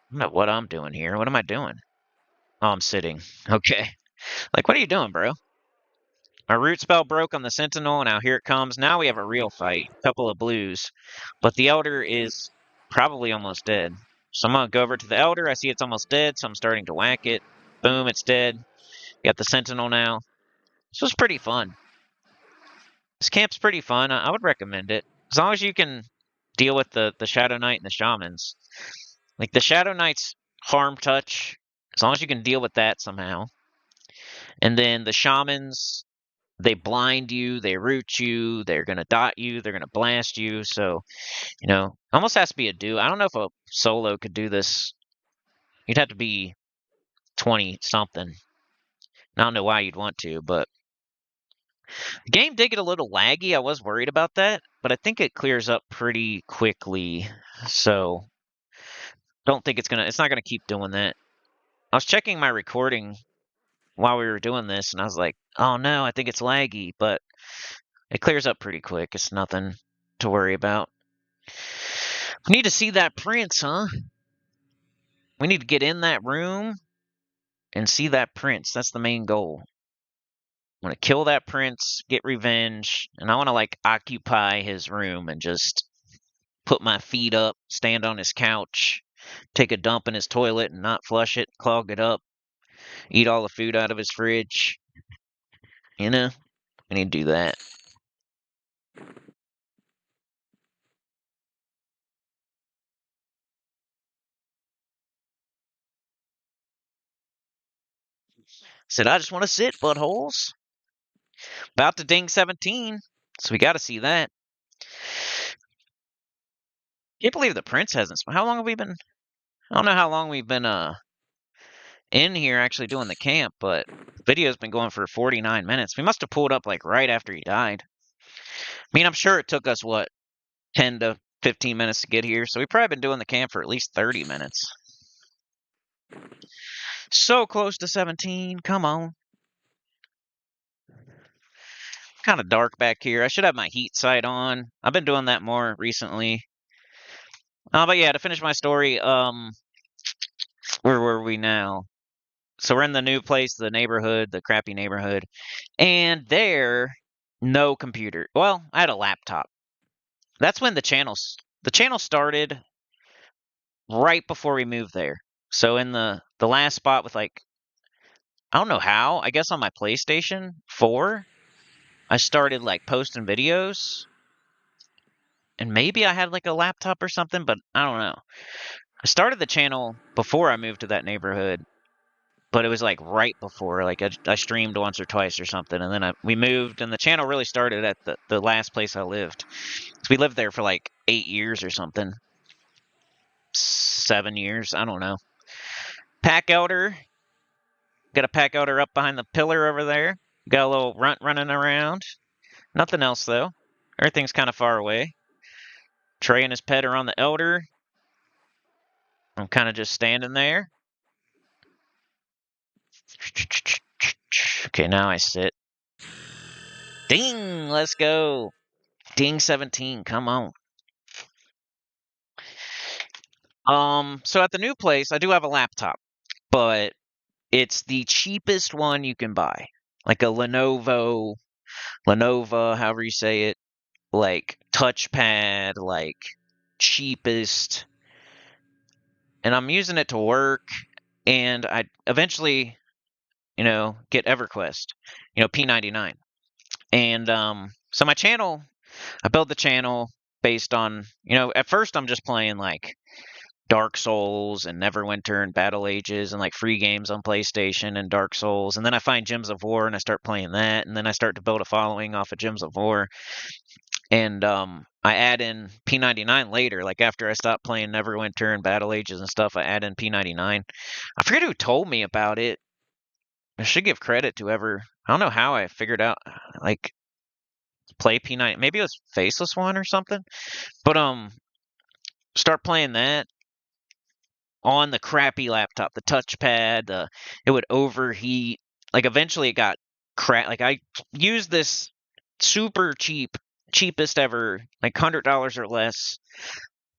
I don't know what I'm doing here. What am I doing? Oh, I'm sitting. Okay. Like, what are you doing, bro? Our root spell broke on the Sentinel, and now here it comes. Now we have a real fight. A couple of blues. But the elder is probably almost dead. So I'm going to go over to the elder. I see it's almost dead, so I'm starting to whack it. Boom, it's dead. Got the Sentinel now. This was pretty fun. This camp's pretty fun. I would recommend it. As long as you can deal with the Shadow Knight and the Shamans. Like, the Shadow Knight's harm touch, as long as you can deal with that somehow. And then the Shamans, they blind you, they root you, they're going to dot you, they're going to blast you. So, almost has to be a duo. I don't know if a solo could do this. You'd have to be 20-something. I don't know why you'd want to, but the game did get a little laggy. I was worried about that, but I think it clears up pretty quickly. So, don't think it's not gonna keep doing that. I was checking my recording while we were doing this, and I was like, oh no, I think it's laggy, but it clears up pretty quick. It's nothing to worry about. We need to see that prince, huh? We need to get in that room and see that prince. That's the main goal. I want to kill that prince, get revenge, and I want to like occupy his room and just put my feet up, stand on his couch, take a dump in his toilet and not flush it, clog it up, eat all the food out of his fridge. We need to do that. Said, I just want to sit, buttholes. About to ding 17, so we got to see that. Can't believe the prince hasn't. How long have we been? I don't know how long we've been in here actually doing the camp, but the video's been going for 49 minutes. We must have pulled up like right after he died. I mean, I'm sure it took us 10 to 15 minutes to get here, so we've probably been doing the camp for at least 30 minutes. So close to 17. Come on. Kind of dark back here. I should have my heat sight on. I've been doing that more recently. But yeah, to finish my story, where were we now? So we're in the new place, the neighborhood, the crappy neighborhood, and there, no computer. Well, I had a laptop. That's when the channel started right before we moved there. So in the last spot with like, I don't know how, I guess on my PlayStation 4, I started like posting videos, and maybe I had like a laptop or something, but I don't know. I started the channel before I moved to that neighborhood, but it was like right before. Like I streamed once or twice or something, and then we moved, and the channel really started at the last place I lived. So we lived there for like 8 years or something. 7 years, I don't know. Pack outer. Got a pack outer up behind the pillar over there. Got a little runt running around. Nothing else though. Everything's kind of far away. Trey and his pet are on the elder. I'm kind of just standing there. Okay, now I sit. Ding! Let's go. Ding 17. Come on. So at the new place, I do have a laptop, but it's the cheapest one you can buy. Like a Lenovo, however you say it, like touchpad, like cheapest. and I'm using it to work, and I eventually, get EverQuest, P99. And so my channel, I built the channel based on, at first I'm just playing like Dark Souls and Neverwinter and Battle Ages and like free games on PlayStation and Dark Souls. And then I find Gems of War and I start playing that. And then I start to build a following off of Gems of War. And I add in P99 later, like after I stop playing Neverwinter and Battle Ages and stuff, I add in P99. I forget who told me about it. I should give credit to whoever. I don't know how I figured out like play P9. Maybe it was Faceless One or something. But start playing that on the crappy laptop, the touchpad. It would overheat. Like eventually it got crap. Like I used this super cheapest ever, like $100 or less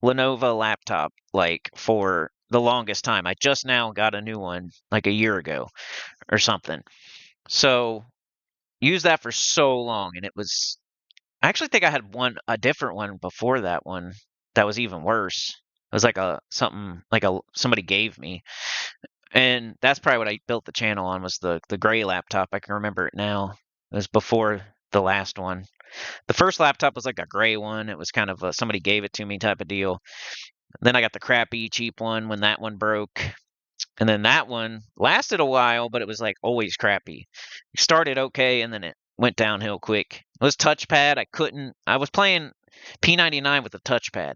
Lenovo laptop, like for the longest time. I just now got a new one like a year ago or something. So used that for so long, and it was. I actually think I had a different one before that one that was even worse. It was like somebody gave me, and that's probably what I built the channel on was the gray laptop. I can remember it now. It was before the last one. The first laptop was like a gray one. It was kind of somebody gave it to me type of deal. Then I got the crappy cheap one when that one broke. And then that one lasted a while, but it was like always crappy. It started okay, and then it went downhill quick. It was touchpad. I was playing P99 with a touchpad.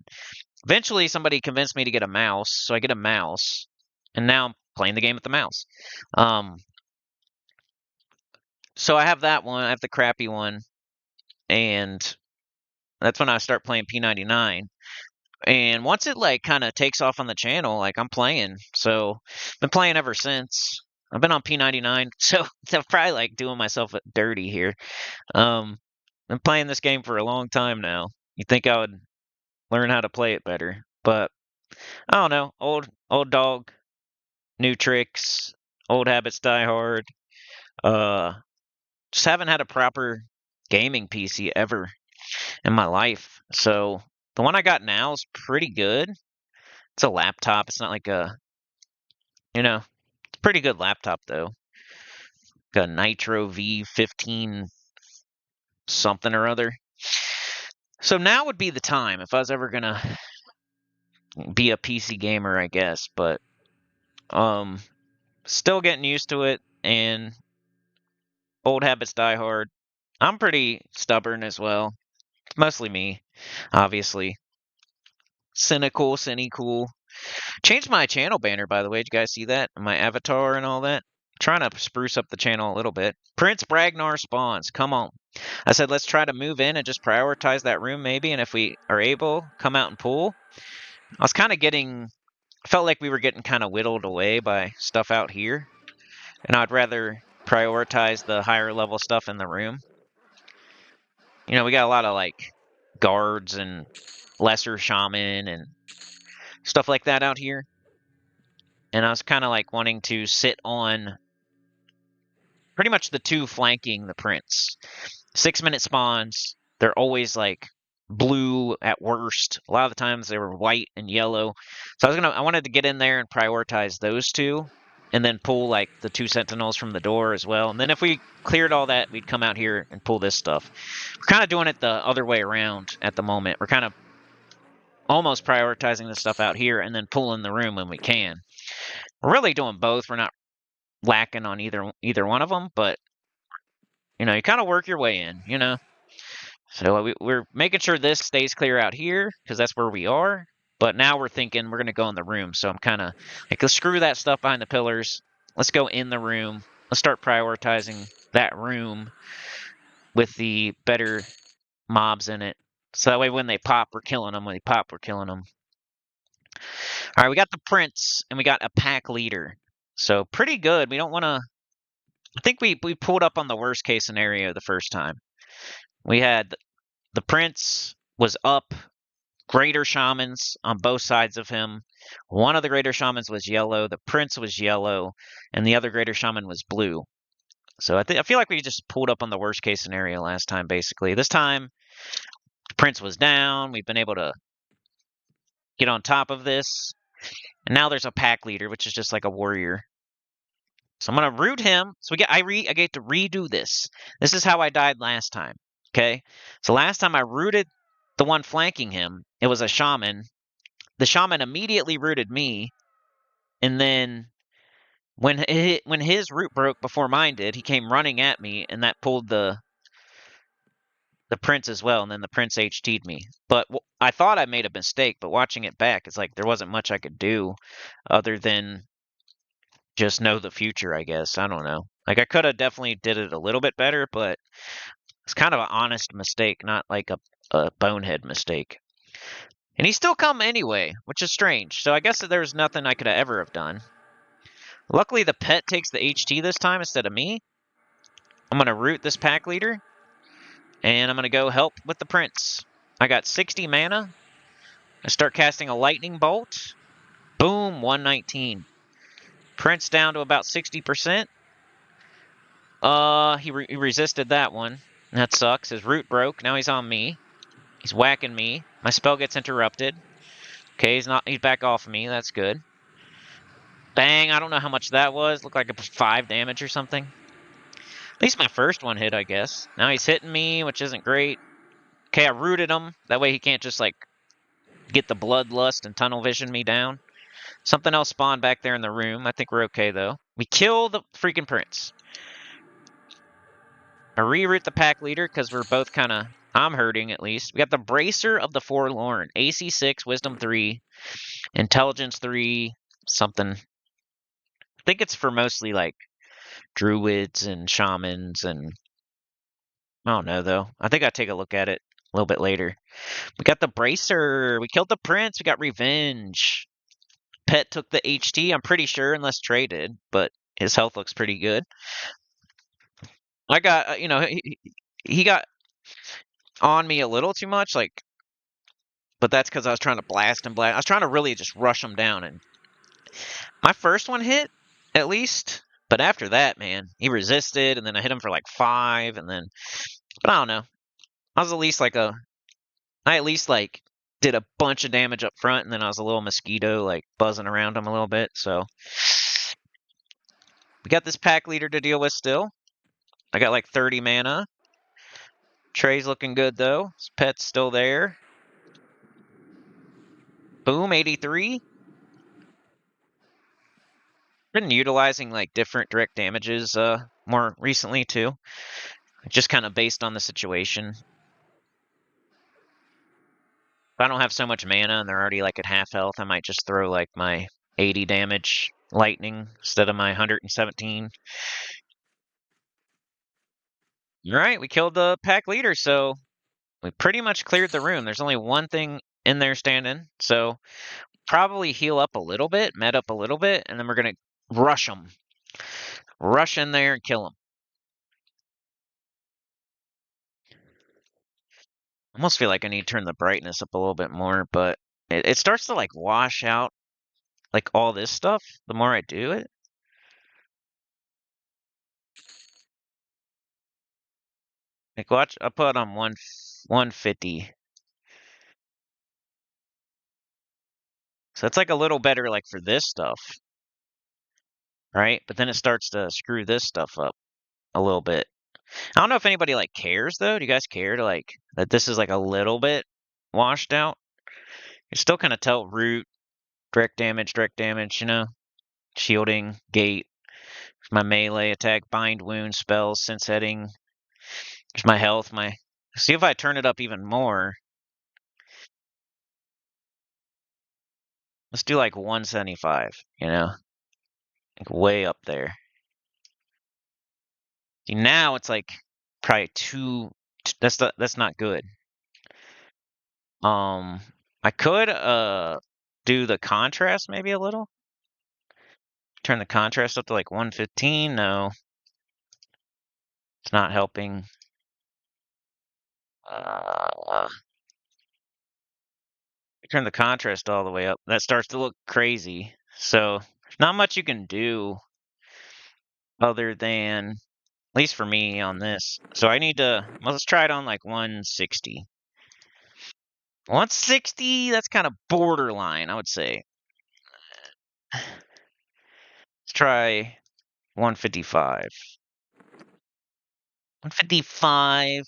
Eventually, somebody convinced me to get a mouse, so I get a mouse, and now I'm playing the game with the mouse. So I have that one. I have the crappy one, and that's when I start playing P99. And once it like kind of takes off on the channel, like I'm playing. So I've been playing ever since. I've been on P99, so I'm probably like doing myself dirty here. Been playing this game for a long time now. You'd think I would learn how to play it better, but I don't know. Old dog, new tricks. Old habits die hard. Uh, just haven't had a proper gaming PC ever in my life. So the one I got now is pretty good. It's a laptop. It's not like it's a pretty good laptop though. Got a Nitro V15 something or other. So now would be the time if I was ever gonna be a PC gamer, I guess. But still getting used to it, and old habits die hard. I'm pretty stubborn as well. It's mostly me, obviously. Sinnycool. Changed my channel banner, by the way. Did you guys see that? My avatar and all that. Trying to spruce up the channel a little bit. Prince Bragnar spawns. Come on. I said, let's try to move in and just prioritize that room maybe. And if we are able, come out and pull. I was kind of felt like we were getting kind of whittled away by stuff out here. And I'd rather prioritize the higher level stuff in the room. We got a lot of like guards and lesser shaman and stuff like that out here. And I was kind of like wanting to sit on pretty much the two flanking the prince. 6-minute spawns. They're always like blue at worst. A lot of the times they were white and yellow. So I wanted to get in there and prioritize those two, and then pull like the 2 sentinels from the door as well. And then if we cleared all that, we'd come out here and pull this stuff. We're kind of doing it the other way around at the moment. We're kind of almost prioritizing the stuff out here and then pulling the room when we can. We're really doing both. We're not lacking on either one of them, but you kind of work your way in, So we're making sure this stays clear out here because that's where we are. But now we're thinking we're going to go in the room. So I'm kind of like, let's screw that stuff behind the pillars. Let's go in the room. Let's start prioritizing that room with the better mobs in it. So that way when they pop, we're killing them. When they pop, we're killing them. All right, we got the prince and we got a pack leader. So pretty good. We don't want to... I think we pulled up on the worst case scenario the first time. We had the prince was up, greater shamans on both sides of him. One of the greater shamans was yellow, the prince was yellow, and the other greater shaman was blue. So I feel like we just pulled up on the worst case scenario last time, basically. This time, the prince was down. We've been able to get on top of this. And now there's a pack leader, which is just like a warrior. So I'm gonna root him. So I get to redo this. This is how I died last time. Okay. So last time I rooted the one flanking him. It was a shaman. The shaman immediately rooted me, and then when his root broke before mine did, he came running at me, and that pulled the prince as well, and then the prince HT'd me. But I thought I made a mistake, but watching it back, it's like there wasn't much I could do other than just know the future, I guess. I don't know. Like I could have definitely did it a little bit better, but it's kind of an honest mistake, not like a bonehead mistake. And he still come anyway, which is strange. So I guess that there's nothing I could have ever have done. Luckily, the pet takes the HT this time instead of me. I'm going to root this pack leader, and I'm going to go help with the prince. I got 60 mana. I start casting a lightning bolt. Boom, 119. Prince down to about 60%. He resisted that one. That sucks. His root broke. Now he's on me. He's whacking me. My spell gets interrupted. Okay, he's back off of me. That's good. Bang, I don't know how much that was. Looked like a 5 damage or something. At least my first one hit, I guess. Now he's hitting me, which isn't great. Okay, I rooted him. That way he can't just, like, get the bloodlust and tunnel vision me down. Something else spawned back there in the room. I think we're okay, though. We kill the freaking prince. I reroute the pack leader because we're both kind of... I'm hurting, at least. We got the Bracer of the Forlorn. AC 6, Wisdom 3, Intelligence 3, something. I think it's for mostly, like, druids and shamans and... I don't know, though. I think I'll take a look at it a little bit later. We got the Bracer. We killed the prince. We got revenge. Pet took the HT, I'm pretty sure, unless traded, but his health looks pretty good. I got, he got on me a little too much, like, but that's because I was trying to blast him. I was trying to really just rush him down, and my first one hit, at least, but after that, man, he resisted, and then I hit him for like 5, and then, but I don't know. I was at least like I at least like did a bunch of damage up front, and then I was a little mosquito, like buzzing around him a little bit, so. We got this pack leader to deal with still. I got like 30 mana. Trey's looking good, though. His pet's still there. Boom, 83. Been utilizing like different direct damages more recently, too. Just kind of based on the situation. If I don't have so much mana and they're already like at half health, I might just throw like my 80 damage lightning instead of my 117. Alright, we killed the pack leader, so we pretty much cleared the room. There's only one thing in there standing, so probably heal up a little bit, med up a little bit, and then we're going to rush them. Rush in there and kill them. I almost feel like I need to turn the brightness up a little bit more, but it starts to like wash out like all this stuff the more I do it. Like watch, I put on 150. So it's like a little better like for this stuff. Right? But then it starts to screw this stuff up a little bit. I don't know if anybody like cares though. Do you guys care to like that this is like a little bit washed out? You still kind of tell root, direct damage, shielding, gate, my melee attack, bind wound, spells, sense heading. There's my health, see if I turn it up even more. Let's do like 175, like way up there. See, now it's like probably that's not good. I could do the contrast maybe a little. Turn the contrast up to like 115. No, it's not helping. Turn the contrast all the way up. That starts to look crazy. So there's not much you can do other than, at least for me on this. So I need to, let's try it on like 160. 160, that's kind of borderline, I would say. Let's try 155. 155.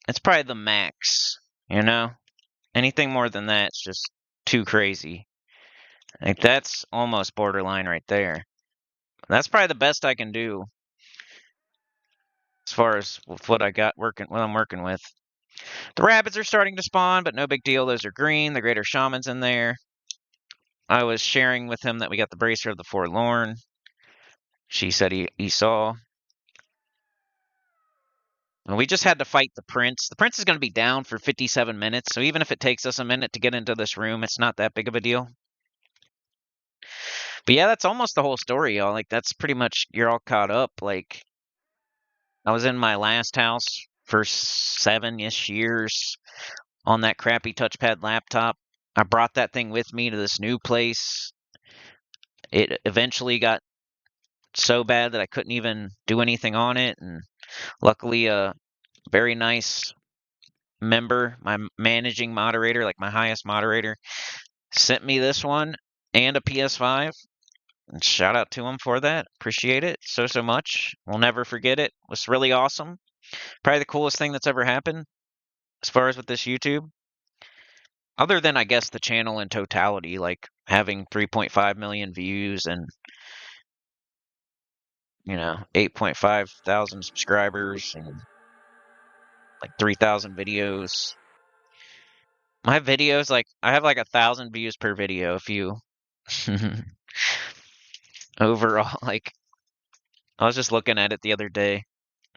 It's probably the max, you know? Anything more than that's just too crazy. Like, that's almost borderline right there. That's probably the best I can do as far as with what I'm working with. The rabbits are starting to spawn, but no big deal. Those are green. The greater shaman's in there. I was sharing with him that we got the bracer of the forlorn. She said he saw. And we just had to fight the prince. The prince is going to be down for 57 minutes, so even if it takes us a minute to get into this room, it's not that big of a deal. But yeah, that's almost the whole story, y'all. Like, that's pretty much, you're all caught up. Like, I was in my last house for 7-ish years on that crappy touchpad laptop. I brought that thing with me to this new place. It eventually got so bad that I couldn't even do anything on it, and luckily a very nice member, my managing moderator, like my highest moderator, sent me this one and a PS5. And shout out to him for that. Appreciate it so much. We'll never forget it. It was really awesome. Probably the coolest thing that's ever happened as far as with this YouTube. Other than, I guess, the channel in totality, like having 3.5 million views and, 8.5 thousand subscribers and like 3,000 videos. My videos, like, I have like 1,000 views per video. If you overall, like, I was just looking at it the other day.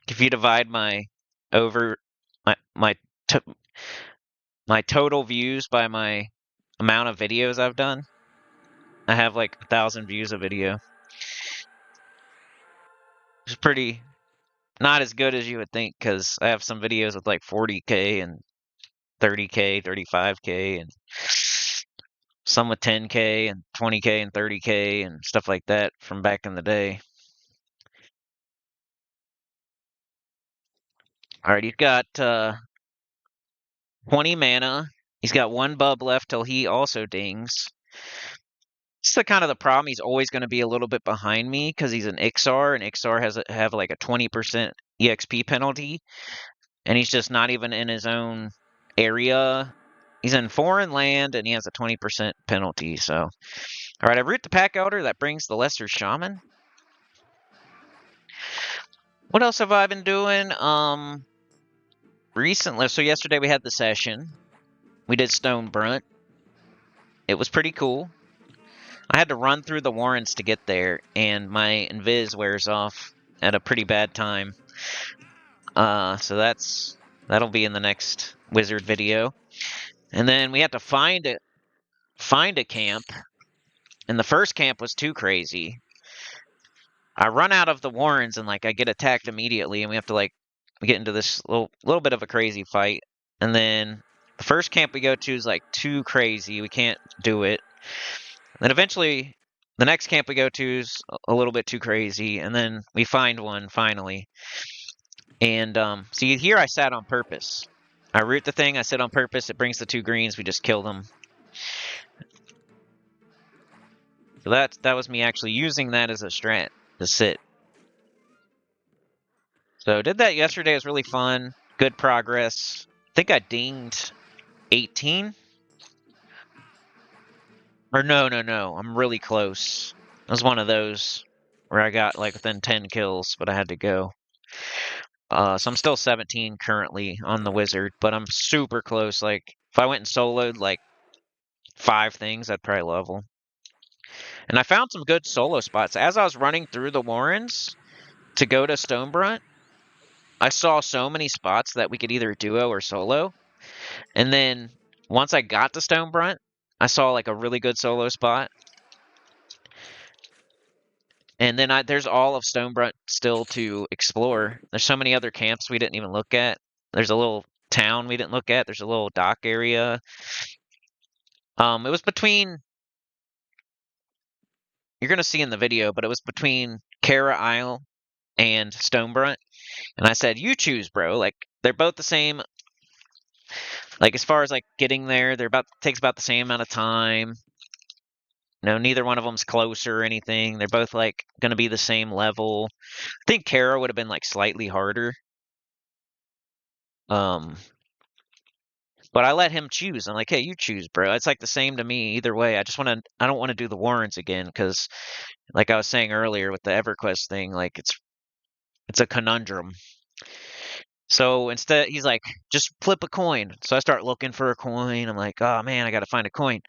If you divide my over my my total views by my amount of videos I've done, I have like 1,000 views a video. It's pretty not as good as you would think because I have some videos with like 40K and 30K, 35K, and some with 10K and 20K and 30K and stuff like that from back in the day. All right, he's got 20 mana. He's got 1 bub left till he also dings. It's the kind of the problem. He's always going to be a little bit behind me because he's an Ixar, and Ixar have like a 20% EXP penalty, and he's just not even in his own area. He's in foreign land, and he has a 20% penalty. So, all right, I root the pack elder. That brings the lesser shaman. What else have I been doing? Recently, so yesterday we had the session. We did Stone Brunt. It was pretty cool. I had to run through the warrens to get there, and my invis wears off at a pretty bad time. So that'll be in the next wizard video. And then we had to find a camp, and the first camp was too crazy. I run out of the warrens and like I get attacked immediately, and we have to like get into this little bit of a crazy fight. And then the first camp we go to is like too crazy. We can't do it. Then eventually, the next camp we go to is a little bit too crazy, and then we find one finally. And see, here I sat on purpose. I root the thing, I sit on purpose, it brings the 2 greens, we just kill them. So that was me actually using that as a strat to sit. So did that yesterday, it was really fun, good progress. I think I dinged 18. Or no, I'm really close. It was one of those where I got like within 10 kills, but I had to go. So I'm still 17 currently on the wizard, but I'm super close. Like, if I went and soloed like 5 things, I'd probably level. And I found some good solo spots. As I was running through the warrens to go to Stonebrunt, I saw so many spots that we could either duo or solo. And then once I got to Stonebrunt, I saw like a really good solo spot. And then there's all of Stonebrunt still to explore. There's so many other camps we didn't even look at. There's a little town we didn't look at. There's a little dock area. It was between, you're going to see in the video, but it was between Kara Isle and Stonebrunt. And I said, you choose, bro. Like, they're both the same. Like, as far as like getting there, takes about the same amount of time. neither one of them's close or anything. They're both like going to be the same level. I think Kara would have been like slightly harder. Um, but I let him choose. I'm like, hey, you choose, bro. It's like the same to me either way. I don't want to do the warrants again because, like I was saying earlier with the EverQuest thing, like it's a conundrum. So instead, he's like, just flip a coin. So I start looking for a coin. I'm like, oh man, I got to find a coin.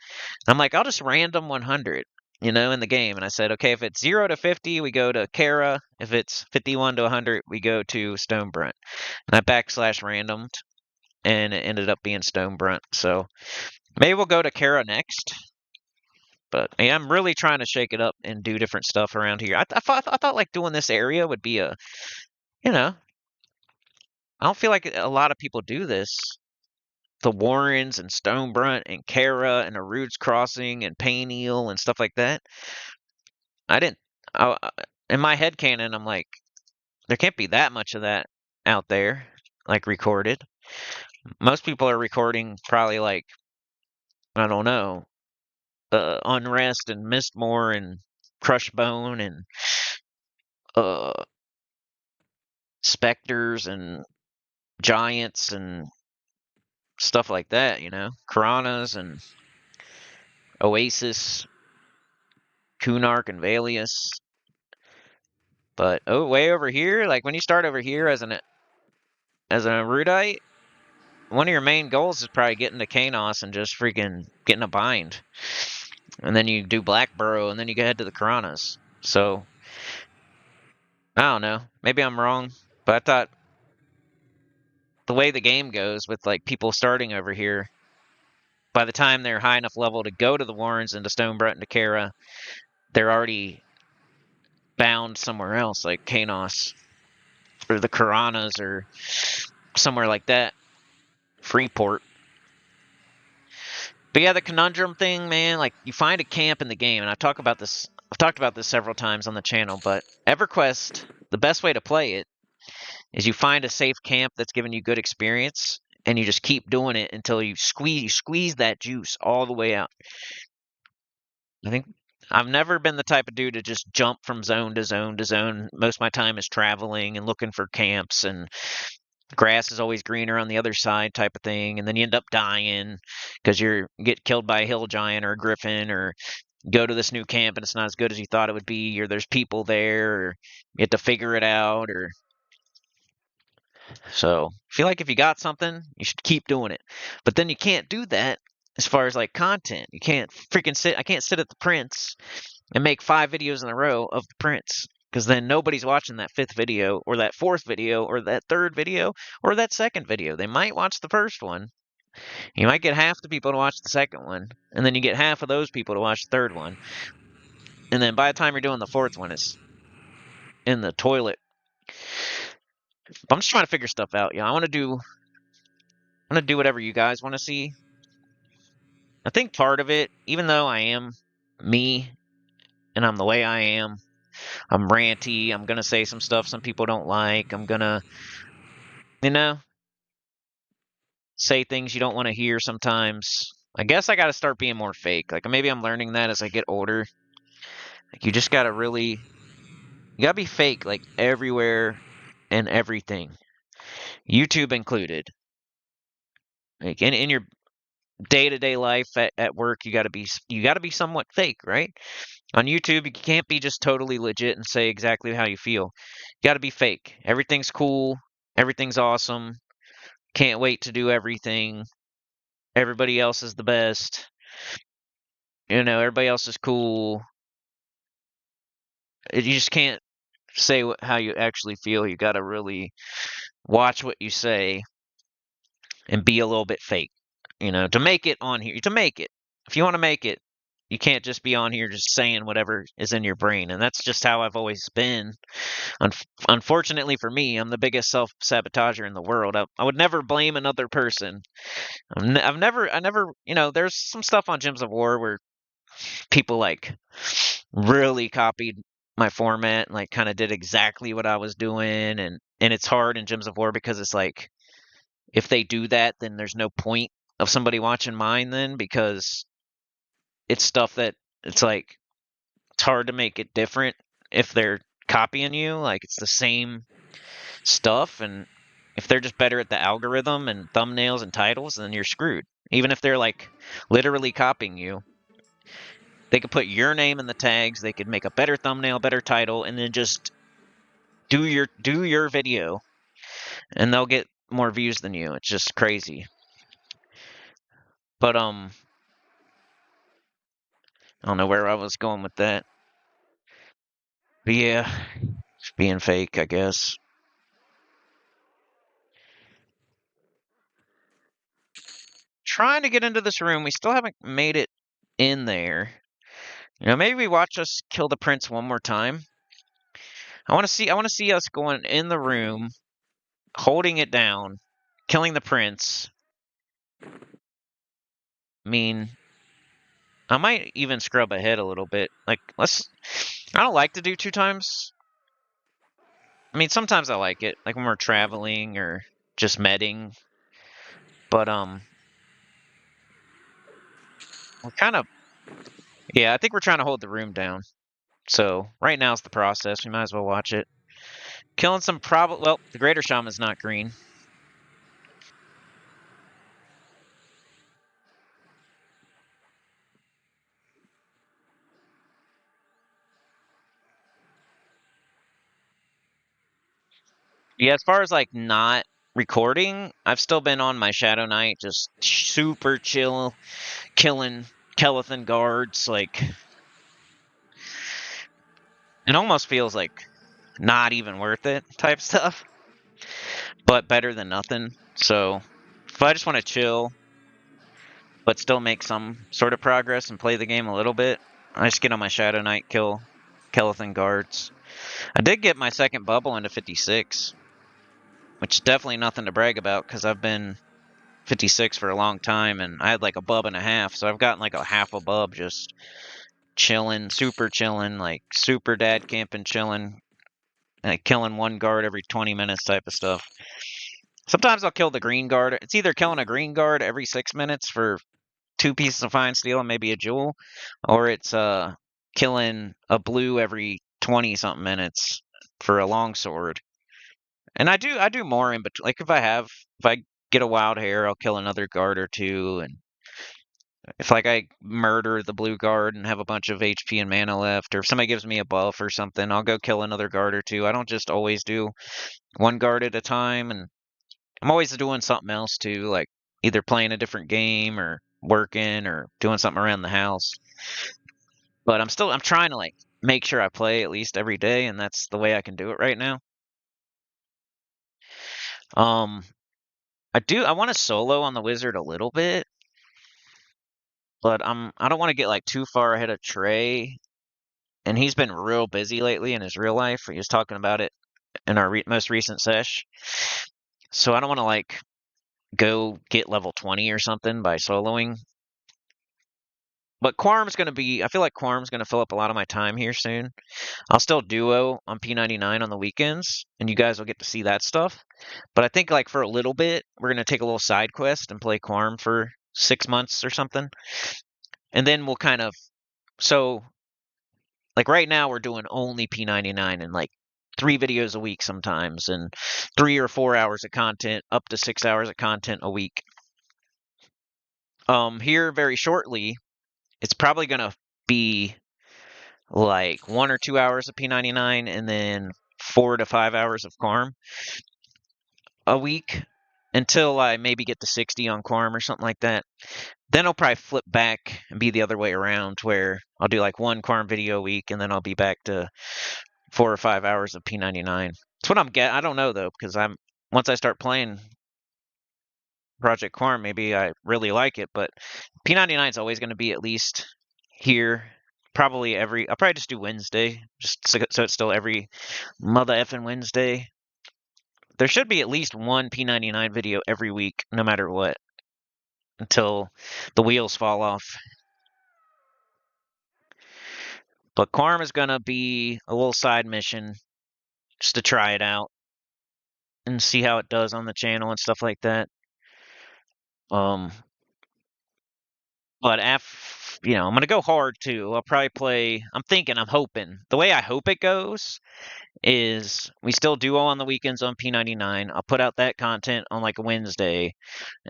I'm like, I'll just random 100, in the game. And I said, okay, if it's 0 to 50, we go to Kara. If it's 51 to 100, we go to Stonebrunt. And I backslash randomed, and it ended up being Stonebrunt. So maybe we'll go to Kara next. But yeah, I'm really trying to shake it up and do different stuff around here. I thought like doing this area would be you know, I don't feel like a lot of people do this. The Warrens and Stonebrunt and Kara and the Roots Crossing and Payneal and stuff like that. I didn't. In my head canon, I'm like, there can't be that much of that out there, like recorded. Most people are recording probably like, I don't know, Unrest and Mistmore and Crushbone and uh, Specters and Giants and stuff like that, Karanas and Oasis, Kunark and Valius. But way over here, like when you start over here as an erudite, one of your main goals is probably getting to Kanos and just freaking getting a bind. And then you do Black Burrow, and then you go head to the Karanas. So I don't know. Maybe I'm wrong, but I thought the way the game goes with like people starting over here, by the time they're high enough level to go to the Warrens and to Stonebrunt and to Kara, they're already bound somewhere else, like Kanos or the Karanas or somewhere like that. Freeport. But yeah, the conundrum thing, man, like you find a camp in the game, and I've talked about this several times on the channel, but EverQuest, the best way to play it is you find a safe camp that's giving you good experience, and you just keep doing it until you squeeze that juice all the way out. I think I've never been the type of dude to just jump from zone to zone to zone. Most of my time is traveling and looking for camps, and grass is always greener on the other side type of thing. And then you end up dying because you get killed by a hill giant or a griffin, or go to this new camp and it's not as good as you thought it would be, or there's people there, or you have to figure it out, or so I feel like if you got something, you should keep doing it. But then you can't do that as far as like content. You can't freaking I can't sit at the Prince and make 5 videos in a row of the Prince, because then nobody's watching that 5th video or that 4th video or that 3rd video or that 2nd video. They might watch the first one. You might get half the people to watch the 2nd one, and then you get half of those people to watch the 3rd one. And then by the time you're doing the 4th one, it's in the toilet. I'm just trying to figure stuff out. Yeah, I want to do whatever you guys want to see. I think part of it, even though I am me and I'm the way I am, I'm ranty, I'm going to say some stuff some people don't like, I'm going to, say things you don't want to hear sometimes. I guess I got to start being more fake. Like maybe I'm learning that as I get older. Like you just got to you got to be fake like everywhere and everything. YouTube included. Like in your day-to-day life at work, you got to be somewhat fake, right? On YouTube, you can't be just totally legit and say exactly how you feel. You got to be fake. Everything's cool. Everything's awesome. Can't wait to do everything. Everybody else is the best. Everybody else is cool. You just can't say how you actually feel. You got to really watch what you say and be a little bit fake, to make it on here. To make it. If you want to make it, you can't just be on here just saying whatever is in your brain. And that's just how I've always been. Unfortunately for me, I'm the biggest self-sabotager in the world. I would never blame another person. I never, there's some stuff on Gems of War where people like really copied my format and like kind of did exactly what I was doing. And it's hard in Gems of War because it's like, if they do that, then there's no point of somebody watching mine then, because it's stuff that it's like it's hard to make it different if they're copying you. Like it's the same stuff, and if they're just better at the algorithm and thumbnails and titles, then you're screwed. Even if they're like literally copying you, they could put your name in the tags, they could make a better thumbnail, better title, and then just do your video, and they'll get more views than you. It's just crazy. But I don't know where I was going with that. But yeah, it's being fake, I guess. Trying to get into this room. We still haven't made it in there. You know, maybe we watch us kill the prince one more time. I want to see us going in the room, holding it down, killing the prince. I mean, I might even scrub ahead a little bit. Like, I don't like to do 2 times. I mean, sometimes I like it, like when we're traveling or just medding. But we're kind of, yeah, I think we're trying to hold the room down. So right now is the process. We might as well watch it. Killing some well, the Greater Shaman's not green. Yeah, as far as like not recording, I've still been on my Shadow Knight, just super chill, killing Kelethan guards. Like, it almost feels like not even worth it type stuff, but better than nothing. So, if I just want to chill, but still make some sort of progress and play the game a little bit, I just get on my Shadow Knight, kill Kelethan guards. I did get my second bubble into 56, which is definitely nothing to brag about because I've been 56 for a long time, and I had like a bub and a half, so I've gotten like a half a bub just chilling, like super dad camping, chilling, like killing one guard every 20 minutes type of stuff. Sometimes I'll kill the green guard. It's either killing a green guard every 6 minutes for 2 pieces of fine steel and maybe a jewel, or it's killing a blue every 20 something minutes for a long sword. And I do more in between. Like if I get a wild hair, I'll kill another guard or two, and if like I murder the blue guard and have a bunch of HP and mana left, or if somebody gives me a buff or something, I'll go kill another guard or two. I don't just always do one guard at a time, and I'm always doing something else too, like either playing a different game or working or doing something around the house. But I'm trying to like make sure I play at least every day, and that's the way I can do it right now. Um, I want to solo on the wizard a little bit, but I don't want to get like too far ahead of Trey, and he's been real busy lately in his real life. He was talking about it in our most recent sesh. So I don't want to like go get level 20 or something by soloing. But Quarm's going to be, I feel like Quarm's going to fill up a lot of my time here soon. I'll still duo on P99 on the weekends, and you guys will get to see that stuff. But I think like for a little bit, we're going to take a little side quest and play Quarm for 6 months or something. And then we'll kind of, so like right now we're doing only P99 and like 3 videos a week sometimes, and 3 or 4 hours of content, up to 6 hours of content a week. Here very shortly, it's probably gonna be like 1 or 2 hours of P99 and then 4 to 5 hours of Quarm a week until I maybe get to 60 on Quarm or something like that. Then I'll probably flip back and be the other way around, where I'll do like 1 Quarm video a week, and then I'll be back to 4 or 5 hours of P99. That's what I'm getting. I don't know though, because once I start playing Project Quarm, maybe I really like it. But P99 is always going to be at least here. I'll probably just do Wednesday, just so it's still every mother effing Wednesday. There should be at least 1 P99 video every week, no matter what, until the wheels fall off. But Quarm is going to be a little side mission just to try it out and see how it does on the channel and stuff like that. Um, but I'm going to go hard too. I'll probably play, I'm hoping. The way I hope it goes is we still duo on the weekends on P99. I'll put out that content on like a Wednesday.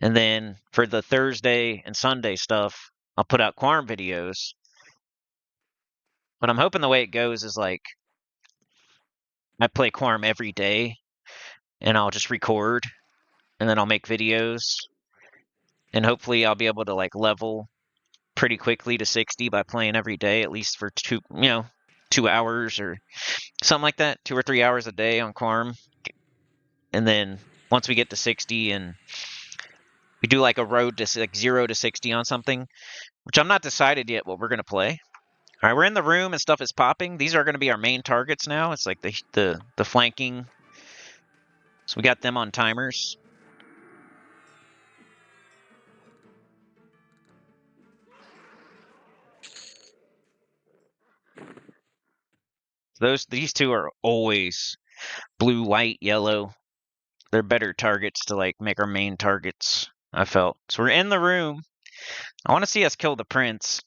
And then for the Thursday and Sunday stuff, I'll put out Quarm videos. But I'm hoping the way it goes is like I play Quarm every day and I'll just record and then I'll make videos. And hopefully I'll be able to like level pretty quickly to 60 by playing every day, at least for 2 hours or something like that, 2 or 3 hours a day on Quarm. And then once we get to 60 and we do like a road to like 0 to 60 on something, which I'm not decided yet what we're going to play. All right, we're in the room and stuff is popping. These are going to be our main targets now. It's like the flanking. So we got them on timers. These two are always blue, white, yellow. They're better targets to like make our main targets, I felt. So we're in the room. I want to see us kill the prince.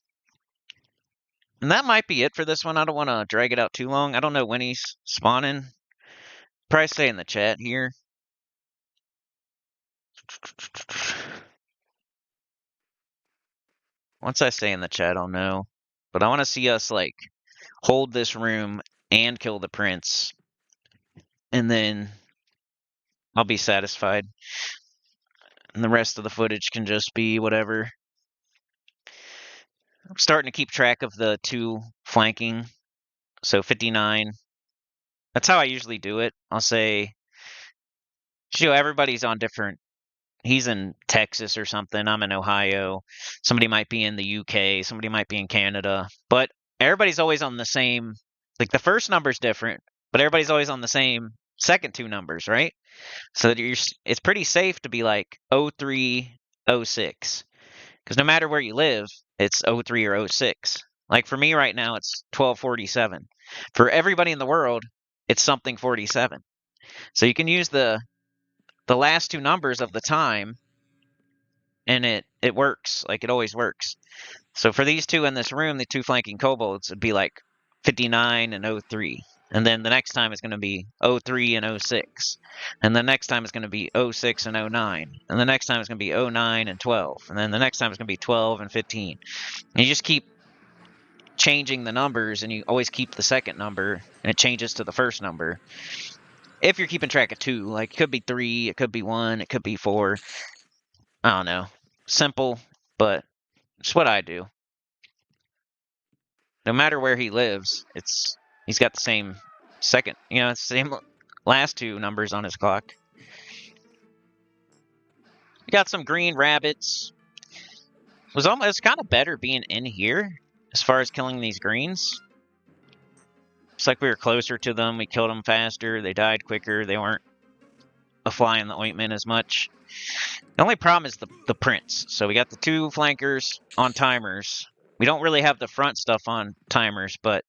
And that might be it for this one. I don't want to drag it out too long. I don't know when he's spawning. Probably stay in the chat here. Once I stay in the chat, I'll know. But I want to see us like hold this room and kill the prince. And then I'll be satisfied. And the rest of the footage can just be whatever. I'm starting to keep track of the two flanking. So 59. That's how I usually do it. I'll say, everybody's on different. He's in Texas or something. I'm in Ohio. Somebody might be in the UK. Somebody might be in Canada. But everybody's always on the same. Like the first number's different, but everybody's always on the same second two numbers, right? So that it's pretty safe to be like 03, 06. Because no matter where you live, it's 03 or 06. Like for me right now, it's 1247. For everybody in the world, it's something 47. So you can use the last two numbers of the time, and it works. Like it always works. So for these two in this room, the two flanking kobolds, it'd be like 59 and 03. And then the next time it's going to be 03 and 06. And the next time it's going to be 06 and 09. And the next time it's going to be 09 and 12. And then the next time it's going to be 12 and 15. And you just keep changing the numbers, and you always keep the second number, and it changes to the first number. If you're keeping track of two, like it could be 3, it could be 1, it could be 4. I don't know. Simple, but it's what I do. No matter where he lives, he's got the same second, same last two numbers on his clock. We got some green rabbits. It was kind of better being in here as far as killing these greens. It's like we were closer to them. We killed them faster. They died quicker. They weren't a fly in the ointment as much. The only problem is the prince. So we got the two flankers on timers. We don't really have the front stuff on timers, but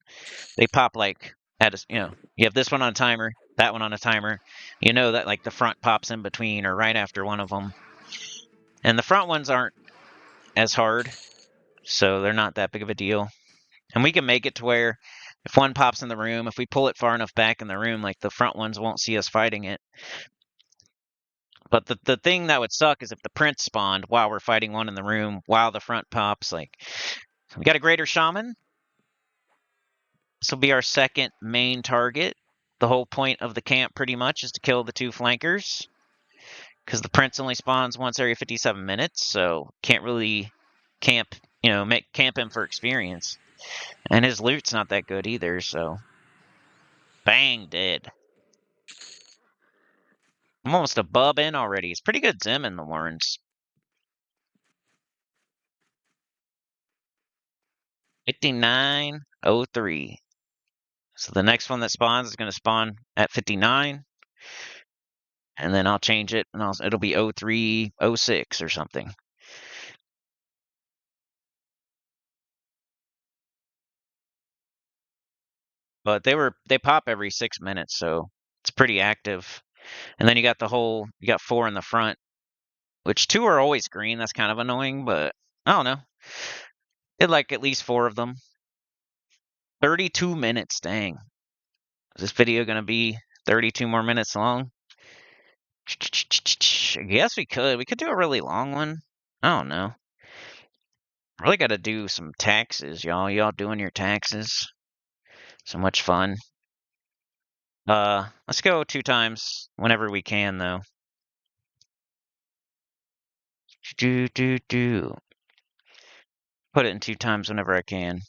they pop like at a, you have this one on a timer, that one on a timer. You know that like the front pops in between or right after one of them. And the front ones aren't as hard, so they're not that big of a deal. And we can make it to where if one pops in the room, if we pull it far enough back in the room, like the front ones won't see us fighting it. But the thing that would suck is if the prince spawned while we're fighting one in the room, while the front pops. Like, we got a greater shaman. This will be our second main target. The whole point of the camp pretty much is to kill the two flankers. Because the prince only spawns once every 57 minutes, so can't really camp, camp him for experience. And his loot's not that good either, so. Bang, dead. I'm almost a bub in already. It's pretty good Zim in the Warrens. 5903. So the next one that spawns is going to spawn at 59. And then I'll change it, and it'll be 0306 or something. But they pop every 6 minutes, so it's pretty active. And then you got 4 in the front, which 2 are always green. That's kind of annoying, but I don't know. Did like at least 4 of them. 32 minutes, dang. Is this video gonna be 32 more minutes long? I guess we could. We could do a really long one. I don't know. Really gotta do some taxes, y'all. Y'all doing your taxes? So much fun. Let's go 2 times whenever we can, though. Do. Put it in 2 times whenever I can.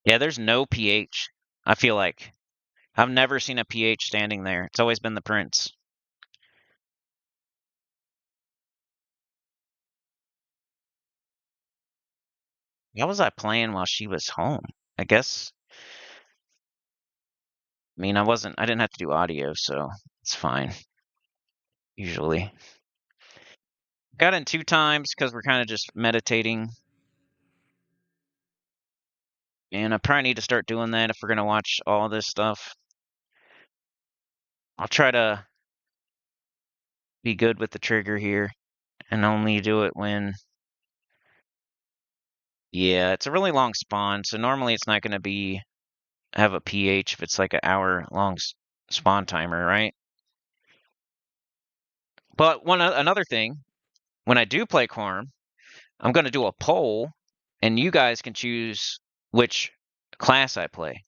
Yeah, there's no PH. I feel like I've never seen a PH standing there. It's always been the Prince. How was I playing while she was home? I guess. I mean, I didn't have to do audio, so it's fine. Usually. Got in 2 times because we're kind of just meditating. And I probably need to start doing that if we're going to watch all this stuff. I'll try to be good with the trigger here and only do it when... Yeah, it's a really long spawn, so normally it's not going to have a pH if it's like an hour-long spawn timer, right? But another thing, when I do play Quorum, I'm going to do a poll, and you guys can choose which class I play.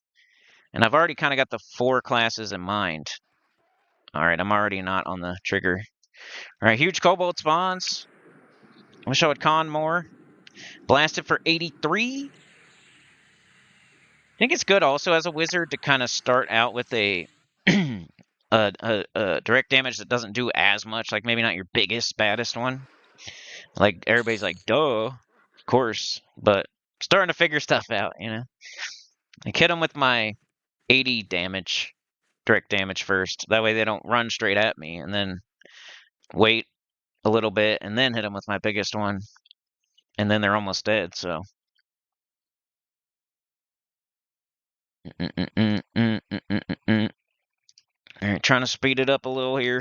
And I've already kind of got the 4 classes in mind. All right, I'm already not on the trigger. All right, huge Cobalt spawns. Wish I would con more. Blasted for 83. I think it's good also as a wizard to kind of start out with a, a direct damage that doesn't do as much. Like maybe not your biggest, baddest one. Like everybody's like, duh, of course. But starting to figure stuff out, you know. I hit them with my 80 damage, direct damage first. That way they don't run straight at me, and then wait a little bit, and then hit them with my biggest one, and then they're almost dead. So. All right, trying to speed it up a little here.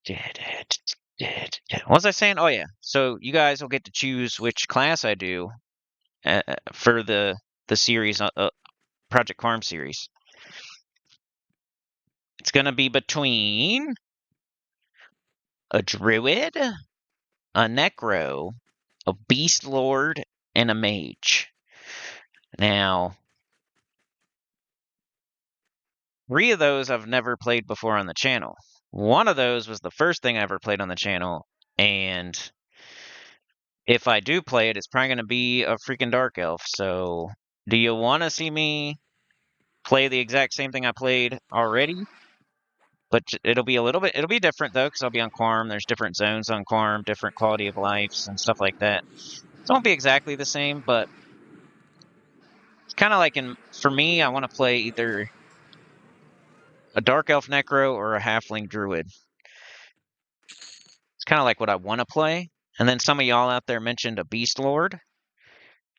What was I saying? Oh yeah. So you guys will get to choose which class I do for the series, Project Farm series. It's gonna be between a druid, a necro, a beast lord, and a mage. Now, 3 of those I've never played before on the channel. One of those was the first thing I ever played on the channel, and if I do play it, it's probably going to be a freaking Dark Elf. So, do you want to see me play the exact same thing I played already? But it'll be it'll be different though, because I'll be on Quorum. There's different zones on Quorum, different quality of lives and stuff like that. So it won't be exactly the same, but it's kind of like for me, I want to play either a Dark Elf Necro or a Halfling Druid. It's kind of like what I want to play. And then some of y'all out there mentioned a Beast Lord.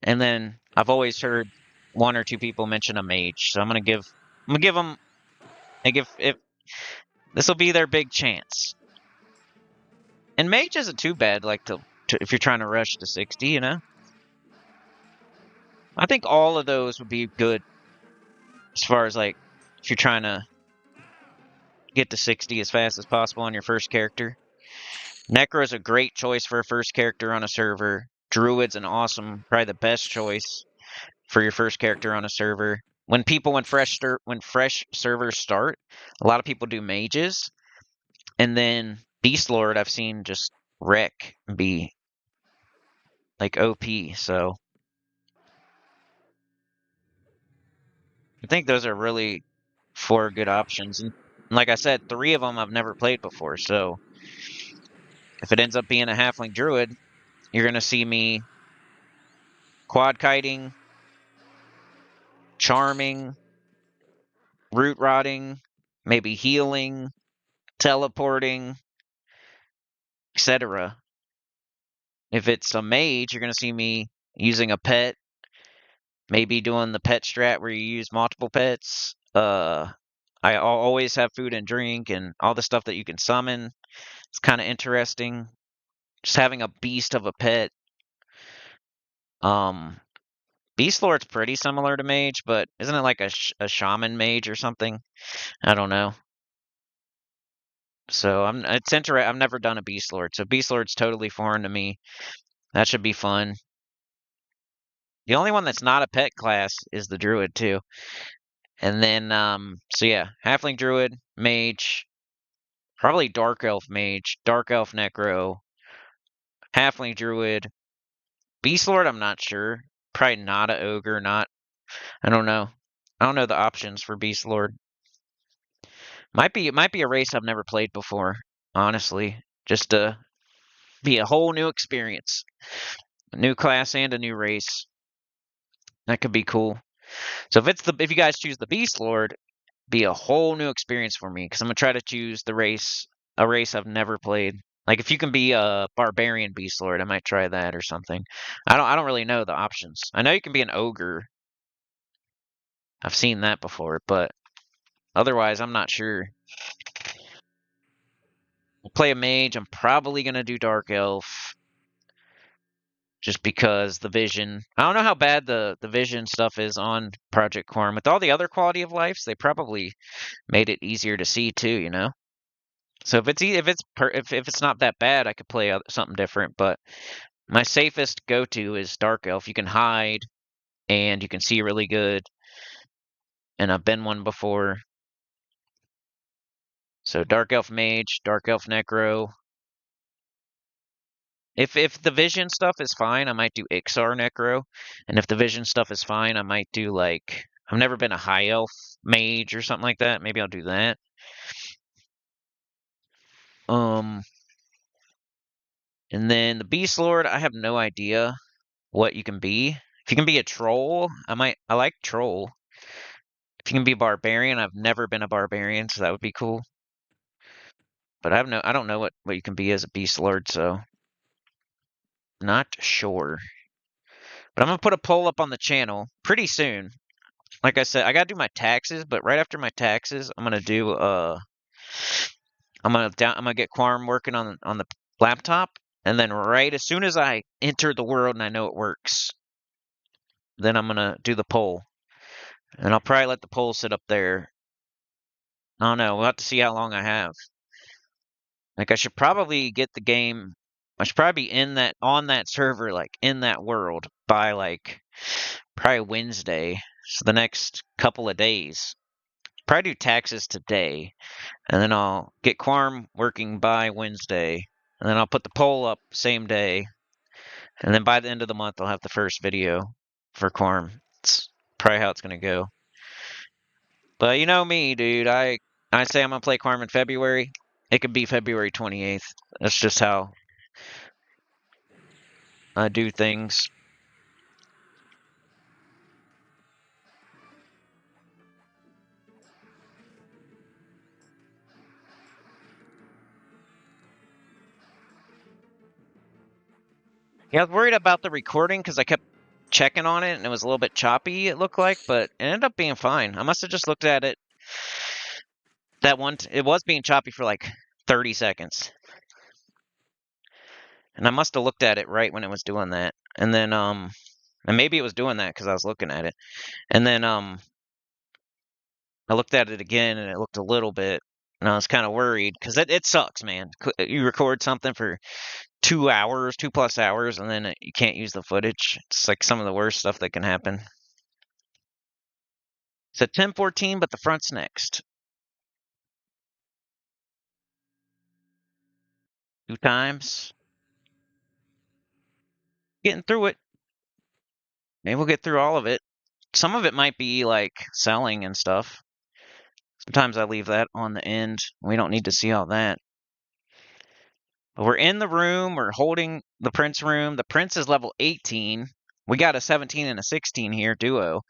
And then I've always heard 1 or 2 people mention a mage. So I'm gonna give them, if this will be their big chance. And mage isn't too bad, like if you're trying to rush to 60, you know. I think all of those would be good as far as like if you're trying to get to 60 as fast as possible on your first character. Necro is a great choice for a first character on a server. Druid's an awesome, probably the best choice for your first character on a server. When fresh servers start, a lot of people do mages, and then Beast Lord I've seen just wreck and be like OP. So I think those are really 4 good options. And like I said, 3 of them I've never played before. So if it ends up being a Halfling Druid, you're gonna see me quad kiting, charming, root rotting, maybe healing, teleporting, etc. If it's a mage, you're going to see me using a pet, maybe doing the pet strat where you use multiple pets. I'll always have food and drink and all the stuff that you can summon. It's kind of interesting. just having a beast of a pet. Beast Lord's pretty similar to Mage, but isn't it like a Shaman Mage or something? I don't know. So it's interesting. I've never done a Beast Lord, so Beast Lord's totally foreign to me. That should be fun. The only one that's not a pet class is the Druid too. And then so yeah, Halfling Druid, Mage, probably Dark Elf Mage, Dark Elf Necro, Halfling Druid, Beast Lord, I'm not sure. Probably not a Ogre, not I don't know. I don't know the options for Beast Lord. It might be a race I've never played before, honestly. Just to be a whole new experience. A new class and a new race. That could be cool. So if you guys choose the Beast Lord, be a whole new experience for me because I'm gonna try to choose a race I've never played. Like if you can be a barbarian beast lord, I might try that or something. I don't really know the options. I know you can be an ogre. I've seen that before, but otherwise I'm not sure. I'll play a mage. I'm probably gonna do dark elf just because the vision. I don't know how bad the vision stuff is on Project Quorum. With all the other quality of lives, they probably made it easier to see too, you know? So if it's not that bad, I could play something different. But my safest go-to is Dark Elf. You can hide and you can see really good. And I've been one before. So Dark Elf Mage, Dark Elf Necro. If the vision stuff is fine, I might do Ixar Necro. And if the vision stuff is fine, I might do like I've never been a High Elf Mage or something like that. Maybe I'll do that. Um, and then the Beast Lord, I have no idea what you can be. If you can be a troll, I like troll. If you can be a barbarian, I've never been a barbarian, so that would be cool. But I don't know what you can be as a beast lord, so not sure. But I'm gonna put a poll up on the channel pretty soon. Like I said, I gotta do my taxes, but right after my taxes, I'm gonna get Quorum working on the laptop, and then right as soon as I enter the world and I know it works, then I'm gonna do the poll. And I'll probably let the poll sit up there. I don't know. We'll have to see how long I have. Like I should probably get the game. I should probably be in that on that server, like in that world by like probably Wednesday. So the next couple of days. Probably do taxes today, and then I'll get Quorum working by Wednesday, and then I'll put the poll up same day, and then by the end of the month I'll have the first video for Quorum. It's probably how it's gonna go. But you know me, dude. I say I'm gonna play Quorum in February. It could be February 28th. That's just how I do things. Yeah, I was worried about the recording because I kept checking on it and it was a little bit choppy, it looked like, but it ended up being fine. I must have just looked at it it was being choppy for like 30 seconds. And I must have looked at it right when it was doing that. And then and maybe it was doing that because I was looking at it. And then I looked at it again and it looked a little bit and I was kind of worried because it sucks, man. You record something for 2 hours, 2+ hours, and then you can't use the footage. It's like some of the worst stuff that can happen. So 10:14, but the front's next. 2 times. Getting through it. Maybe we'll get through all of it. Some of it might be like selling and stuff. Sometimes I leave that on the end. We don't need to see all that. But we're in the room. We're holding the Prince room. The Prince is level 18. We got a 17 and a 16 here, duo.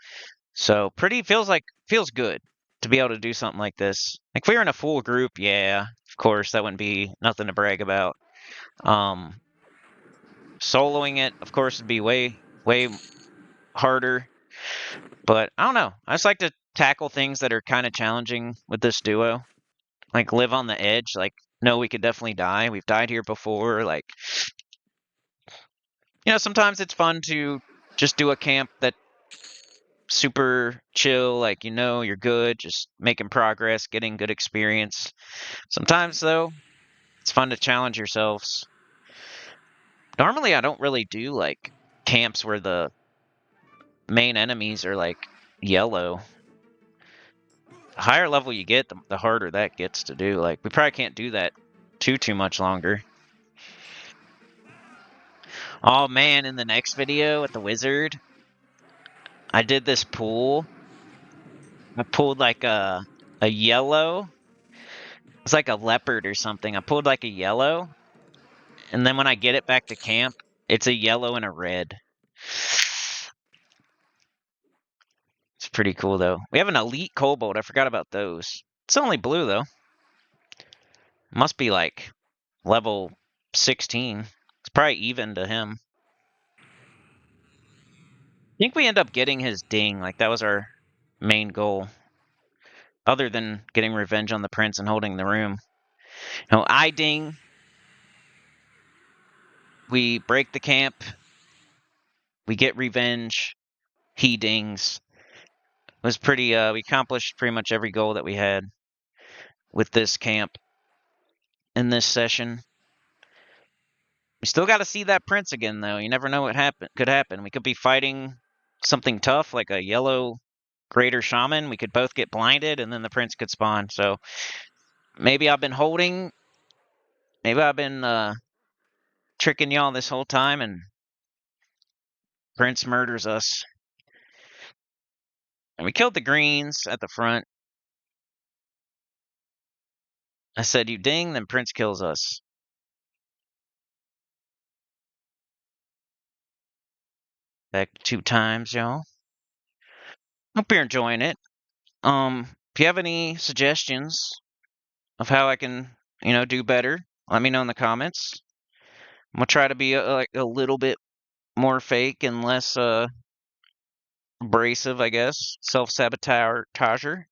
So feels good to be able to do something like this. Like if we were in a full group, yeah, of course, that wouldn't be nothing to brag about. Soloing it, of course, would be way harder. But I don't know. I just like to tackle things that are kind of challenging with this duo. Like live on the edge. Like know we could definitely die. We've died here before. Like, sometimes it's fun to just do a camp that super chill, like, you're good, just making progress, getting good experience. Sometimes, though, it's fun to challenge yourselves. Normally, I don't really do, like, camps where the main enemies are, like, yellow. The higher level you get, the harder that gets to do. Like, we probably can't do that too much longer. Oh, man, in the next video with the wizard, I did this pool. I pulled, like, a yellow. It's like a leopard or something. I pulled, like, a yellow. And then when I get it back to camp, it's a yellow and a red. It's pretty cool, though. We have an elite kobold. I forgot about those. It's only blue, though. Must be like level 16. It's probably even to him. I think we end up getting his ding. Like, that was our main goal. Other than getting revenge on the prince and holding the room. I ding. We break the camp. We get revenge. He dings. It was pretty, we accomplished pretty much every goal that we had with this camp in this session. We still got to see that prince again, though. You never know what could happen. We could be fighting something tough, like a yellow greater shaman. We could both get blinded, and then the prince could spawn. So maybe I've been holding. Maybe I've been tricking y'all this whole time, and prince murders us. And we killed the greens at the front. I said, you ding, then prince kills us. Back 2 times, y'all. Hope you're enjoying it. If you have any suggestions of how I can, do better, let me know in the comments. I'm gonna try to be like a little bit more fake and less abrasive, I guess. Self-sabotager.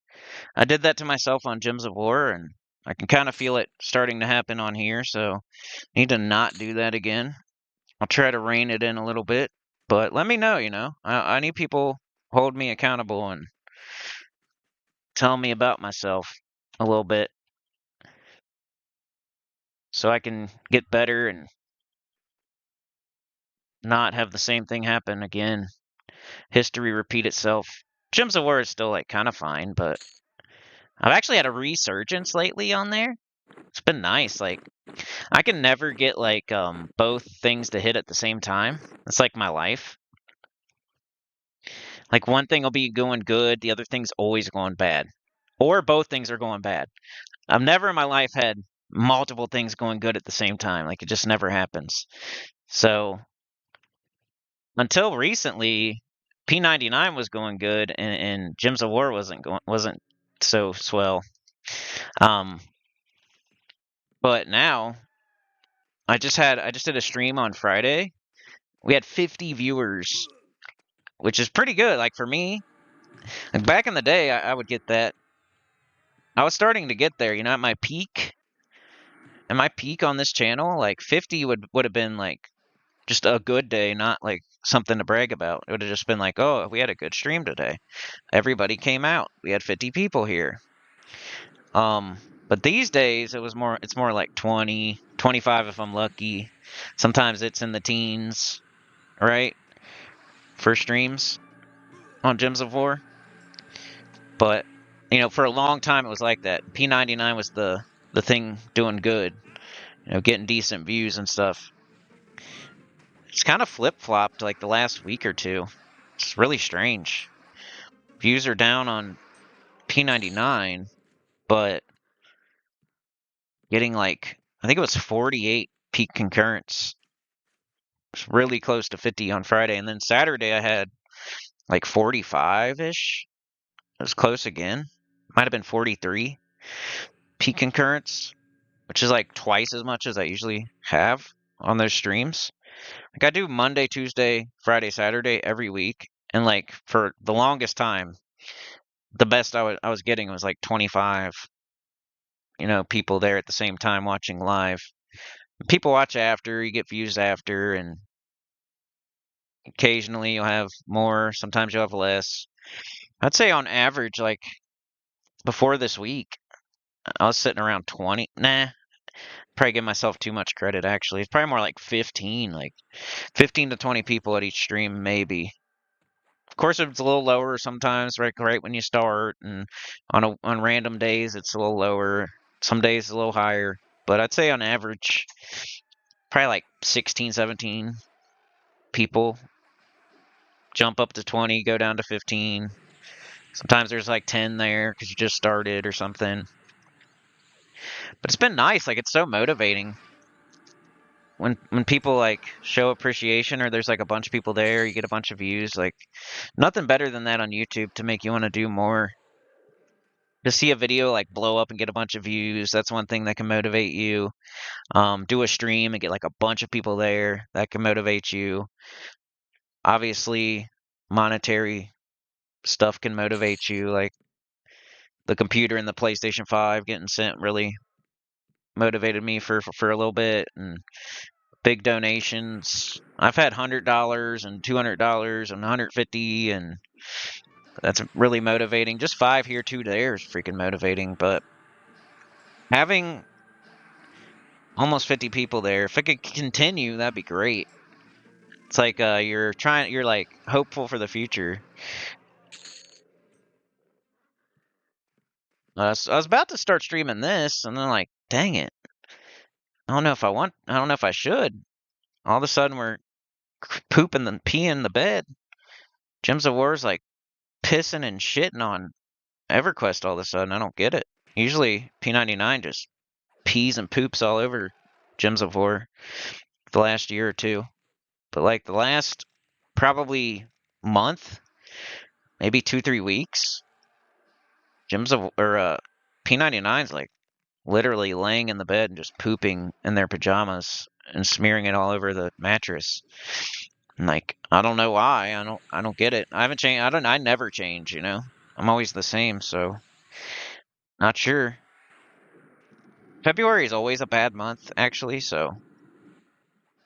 I did that to myself on Gems of War, and I can kind of feel it starting to happen on here, so need to not do that again. I'll try to rein it in a little bit, but let me know, I need people hold me accountable and tell me about myself a little bit so I can get better and not have the same thing happen again. History repeat itself. Gems of War is still like kind of fine, but I've actually had a resurgence lately on there. It's been nice. Like, I can never get like both things to hit at the same time. It's like my life. Like, one thing will be going good, the other thing's always going bad. Or both things are going bad. I've never in my life had multiple things going good at the same time. Like, it just never happens. So until recently, P99 was going good, and Gems of War wasn't so swell. But now I just did a stream on Friday. We had 50 viewers, which is pretty good. Like, for me, like, back in the day, I would get that. I was starting to get there, at my peak. At my peak on this channel, like 50 would have been like just a good day, not like something to brag about. It would have just been like, oh, we had a good stream today. Everybody came out. We had 50 people here. But these days it's more like 20, 25 if I'm lucky. Sometimes it's in the teens, right? For streams on Gems of War. But, for a long time it was like that. P99 was the thing doing good. Getting decent views and stuff. It's kind of flip-flopped like the last week or two. It's really strange. Views are down on P99, but getting like, I think it was 48 peak concurrents. It's really close to 50 on Friday. And then Saturday I had like 45-ish. It was close again. Might have been 43 peak concurrents, which is like twice as much as I usually have on those streams. Like, I do Monday, Tuesday, Friday, Saturday every week. And like for the longest time, the best I was getting was like 25. people there at the same time watching live. People watch after, you get views after, and occasionally you'll have more, sometimes you'll have less. I'd say on average, like before this week, I was sitting around 20. Nah, probably give myself too much credit actually. It's probably more like 15, like 15 to 20 people at each stream, maybe. Of course, it's a little lower sometimes, right when you start, and on random days it's a little lower. Some days it's a little higher, but I'd say on average, probably like 16, 17 people. Jump up to 20, go down to 15. Sometimes there's like 10 there because you just started or something. But it's been nice. Like, it's so motivating when people like show appreciation, or there's like a bunch of people there, you get a bunch of views. Like, nothing better than that on YouTube to make you want to do more. To see a video like blow up and get a bunch of views, that's one thing that can motivate you. Do a stream and get like a bunch of people there, that can motivate you. Obviously, monetary stuff can motivate you. Like the computer and the PlayStation 5 getting sent really motivated me for a little bit, and big donations. I've had $100 and $200 and 150, and that's really motivating. Just 5 here, 2 there is freaking motivating. But having almost 50 people there, if it could continue, that'd be great. It's like you're like hopeful for the future. I was about to start streaming this, and then like, dang it, I don't know if I should. All of a sudden, we're pooping and peeing in the bed. Gems of War's like pissing and shitting on EverQuest all of a sudden. I don't get it. Usually P99 just pees and poops all over Gems of War the last year or two. But like the last probably month, maybe 2-3 weeks, P99's like literally laying in the bed and just pooping in their pajamas and smearing it all over the mattress. And like, I don't know why. I don't get it. I haven't changed. I never change, I'm always the same, so not sure. February is always a bad month, actually, so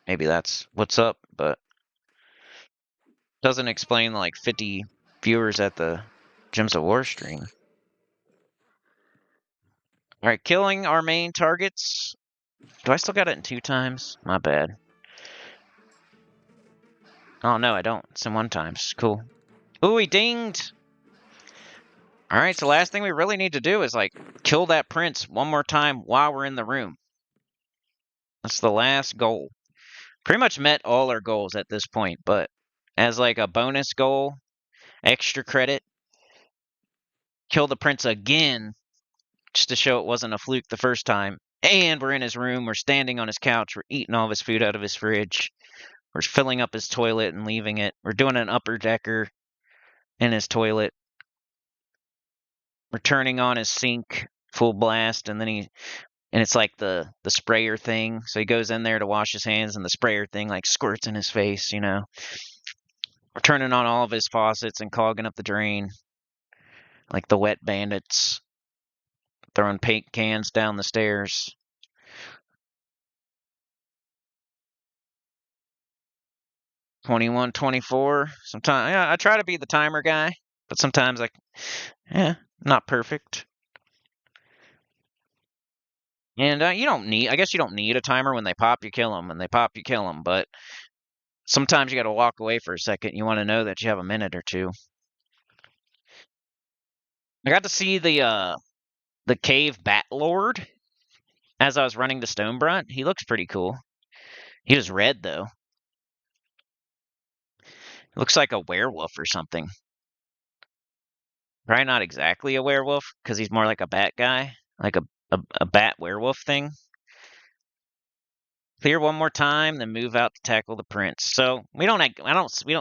maybe that's what's up, but doesn't explain like 50 viewers at the Gems of War stream. Alright, killing our main targets. Do I still got it in 2 times? My bad. Oh, no, I don't. It's in 1 times. Cool. Ooh, he dinged! Alright, so last thing we really need to do is, like, kill that prince one more time while we're in the room. That's the last goal. Pretty much met all our goals at this point, but as, like, a bonus goal, extra credit, kill the prince again, just to show it wasn't a fluke the first time. And we're in his room, we're standing on his couch, we're eating all of his food out of his fridge, we're filling up his toilet and leaving it, we're doing an upper decker in his toilet, we're turning on his sink full blast, and it's like the sprayer thing, so he goes in there to wash his hands, and the sprayer thing like squirts in his face, We're turning on all of his faucets and clogging up the drain, like the wet bandits, throwing paint cans down the stairs. 21, 24. Sometimes, yeah, I try to be the timer guy, but sometimes not perfect. And I guess you don't need a timer. When they pop, you kill them. When they pop, you kill them. But sometimes you got to walk away for a second. You want to know that you have a minute or two. I got to see the cave bat lord as I was running to Stonebrunt. He looks pretty cool. He was red though. Looks like a werewolf or something. Probably not exactly a werewolf because he's more like a bat guy, like a bat werewolf thing. Clear one more time, then move out to tackle the prince. So we don't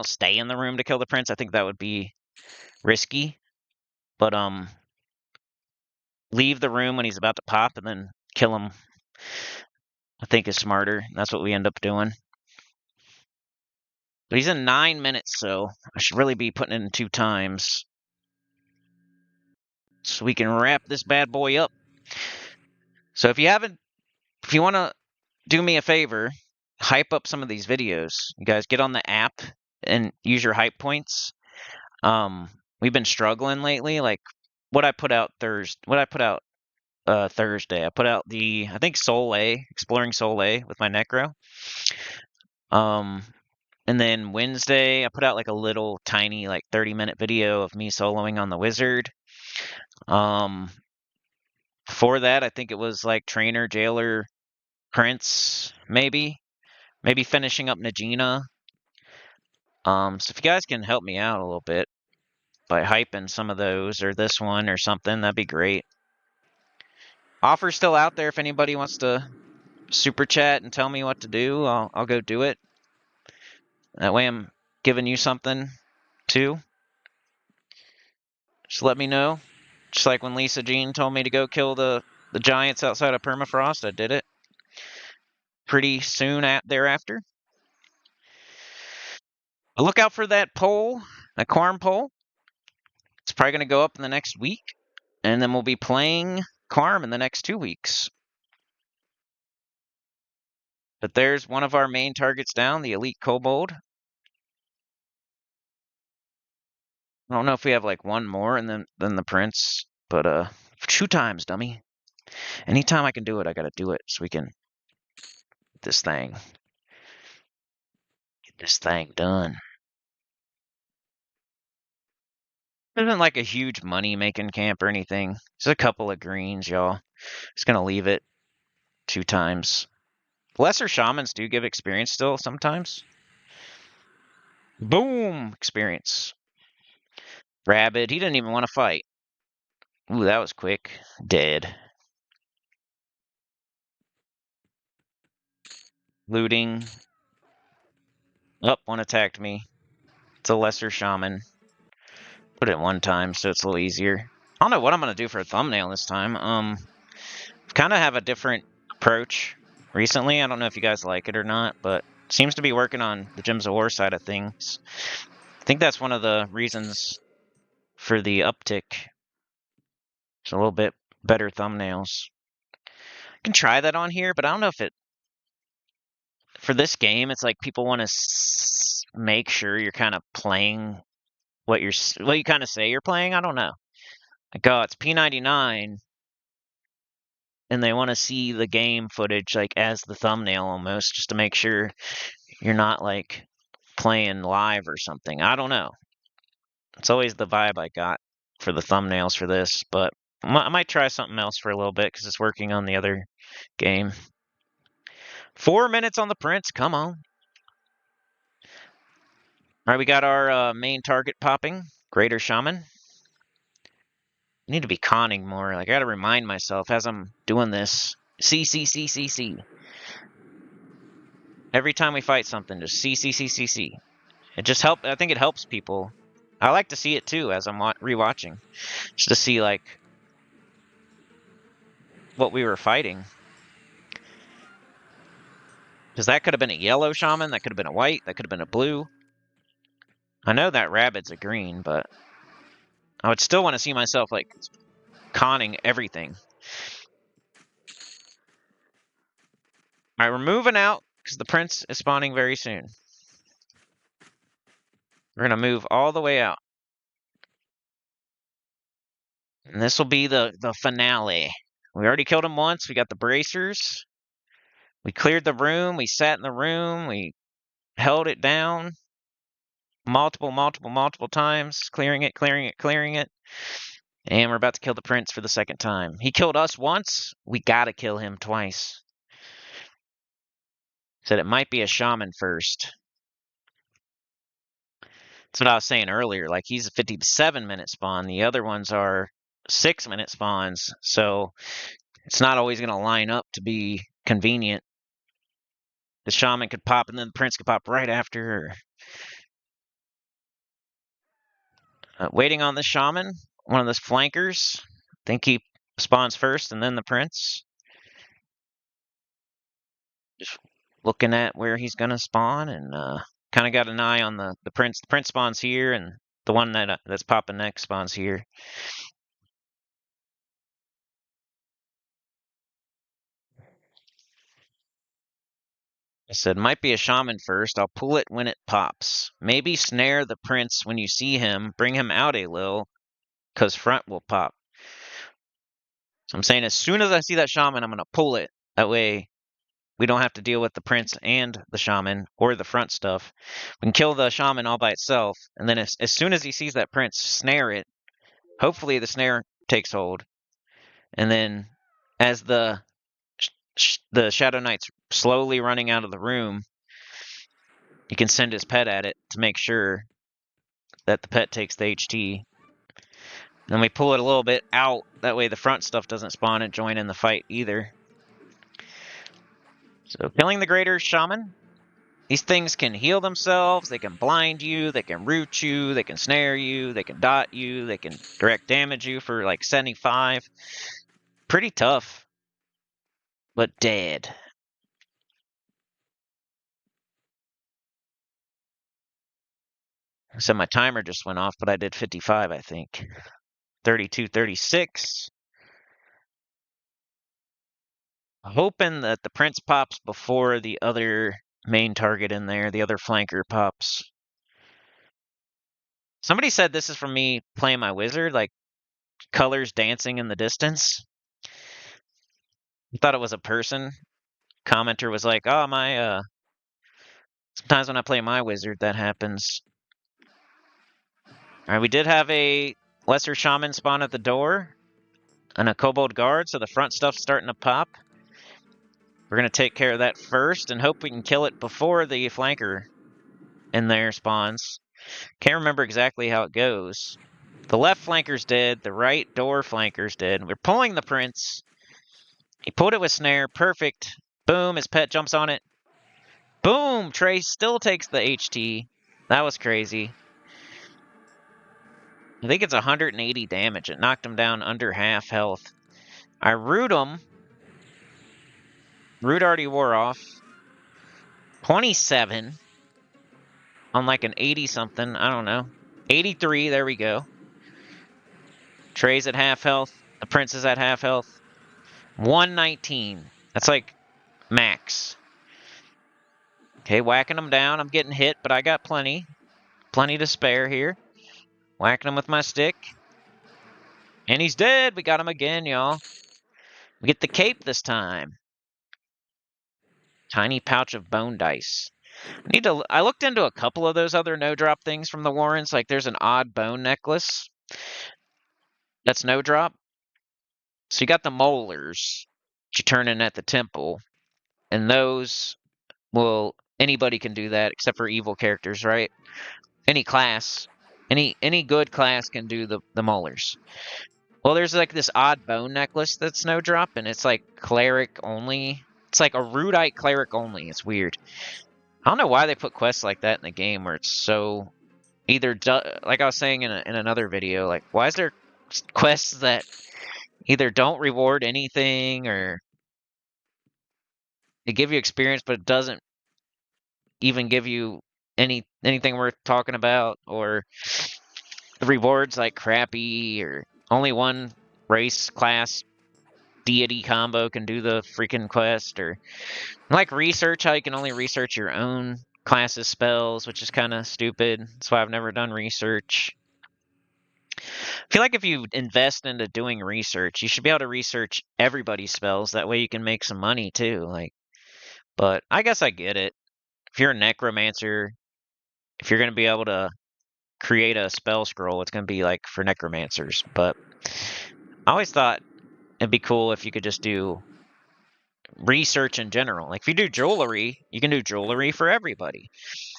stay in the room to kill the prince. I think that would be risky. But leave the room when he's about to pop and then kill him, I think is smarter. That's what we end up doing. But he's in 9 minutes, so I should really be putting it in 2 times. So we can wrap this bad boy up. So if you want to do me a favor, hype up some of these videos. You guys get on the app and use your hype points. We've been struggling lately. Like what I put out Thursday. I put out I think exploring Soleil with my Necro. And then Wednesday I put out like a little tiny like 30-minute video of me soloing on the Wizard. Before that, I think it was like Trainer, Jailer, Prince, maybe finishing up Najina. So if you guys can help me out a little bit by hyping some of those or this one or something, that'd be great. Offer's still out there if anybody wants to super chat and tell me what to do. I'll go do it. That way I'm giving you something too. Just let me know. Just like when Lisa Jean told me to go kill the giants outside of Permafrost, I did it pretty soon thereafter. Look out for that poll, that Quorum poll. It's probably going to go up in the next week, and then we'll be playing Quorum in the next 2 weeks. But there's one of our main targets down, the Elite Kobold. I don't know if we have like one more and then the Prince, but 2 times, dummy. Anytime I can do it, I gotta do it so we can get this thing done. It isn't like a huge money making camp or anything. Just a couple of greens, y'all. Just gonna leave it 2 times. Lesser shamans do give experience still sometimes. Boom! Experience. Rabid, he didn't even want to fight. Ooh, that was quick. Dead. Looting. Oh, one attacked me. It's a lesser shaman. Put it 1 time so it's a little easier. I don't know what I'm gonna do for a thumbnail this time. Kind of have a different approach recently. I don't know if you guys like it or not, but it seems to be working on the Gems of War side of things. I think that's one of the reasons for the uptick. It's a little bit better thumbnails. I can try that on here, but I don't know if it for this game. It's like people want to make sure you're kind of playing what you kind of say you're playing. I don't know. Like, oh, it's P99, and they want to see the game footage like as the thumbnail almost, just to make sure you're not like playing live or something. I don't know. It's always the vibe I got for the thumbnails for this, but I might try something else for a little bit because it's working on the other game. 4 minutes on the Prince. Come on. All right, we got our main target popping. Greater Shaman. I need to be conning more. Like, I gotta remind myself as I'm doing this. C. Every time we fight something, just C. It just helps. I think it helps people. I like to see it too as I'm rewatching. Just to see, like, what we were fighting. Because that could have been a yellow shaman, that could have been a white, that could have been a blue. I know that rabbit's a green, but I would still want to see myself, like, conning everything. Alright, we're moving out, because the Prince is spawning very soon. We're going to move all the way out. And this will be the finale. We already killed him once. We got the bracers. We cleared the room. We sat in the room. We held it down multiple times, clearing it. And we're about to kill the Prince for the 2nd time. He killed us once. We gotta kill him twice. Said it might be a shaman first. That's what I was saying earlier. Like, he's a 57-minute spawn. The other ones are 6-minute spawns. So it's not always going to line up to be convenient. The shaman could pop and then the Prince could pop right after. Waiting on the shaman. One of the flankers. I think he spawns first and then the Prince. Just looking at where he's going to spawn and kind of got an eye on the Prince. The Prince spawns here, and the one that's popping next spawns here. I said, might be a shaman first. I'll pull it when it pops. Maybe snare the prince when you see him. Bring him out a little, because front will pop. So I'm saying as soon as I see that shaman, I'm going to pull it. That way we don't have to deal with the prince and the shaman or the front stuff. We can kill the shaman all by itself. And then as soon as he sees that prince, snare it. Hopefully the snare takes hold. And then as the Shadow Knight's slowly running out of the room, you can send his pet at it to make sure that the pet takes the HT. Then we pull it a little bit out. That way the front stuff doesn't spawn and join in the fight either. So killing the Greater Shaman. These things can heal themselves. They can blind you. They can root you. They can snare you. They can dot you. They can direct damage you for like 75. Pretty tough. But dead. So my timer just went off, but I did 55, I think. 32, 36. Hoping that the prince pops before the other main target in there, the other flanker pops. Somebody said this is from me playing my wizard, like colors dancing in the distance. I thought it was a person. Commenter was like, oh, sometimes when I play my wizard, that happens. All right, we did have a lesser shaman spawn at the door and a kobold guard, so the front stuff's starting to pop. We're going to take care of that first and hope we can kill it before the flanker in there spawns. Can't remember exactly how it goes. The left flanker's dead. The right door flanker's dead. We're pulling the prince. He pulled it with snare. Perfect. Boom. His pet jumps on it. Boom. Trey still takes the HT. That was crazy. I think it's 180 damage. It knocked him down under half health. I root him. Root already wore off. 27 on like an 80 something. I don't know. 83. There we go. Trey's at half health. The prince is at half health. 119. That's like max. Okay, whacking them down. I'm getting hit, but I got plenty. Plenty to spare here. Whacking him with my stick. And he's dead. We got him again, y'all. We get the cape this time. Tiny pouch of bone dice. I looked into a couple of those other no-drop things from the Warrens. Like there's an odd bone necklace. That's no-drop. So you got the molars that you turn in at the temple. And those will... Anybody can do that except for evil characters, right? Any class. Any good class can do the molars. Well, there's like this odd bone necklace that's no drop, and it's like cleric only. It's like a Rudite cleric only. It's weird. I don't know why they put quests like that in the game where it's so either like I was saying in another video, like why is there quests that either don't reward anything or they give you experience but it doesn't even give you anything worth talking about, or the rewards like crappy, or only one race class deity combo can do the freaking quest, or like research, how you can only research your own class's spells, which is kind of stupid. That's why I've never done research. I feel like if you invest into doing research, you should be able to research everybody's spells. That way you can make some money too. Like, but I guess I get it. If you're a necromancer, if you're going to be able to create a spell scroll, it's going to be like for necromancers. But I always thought it'd be cool if you could just do research in general. Like if you do jewelry, you can do jewelry for everybody.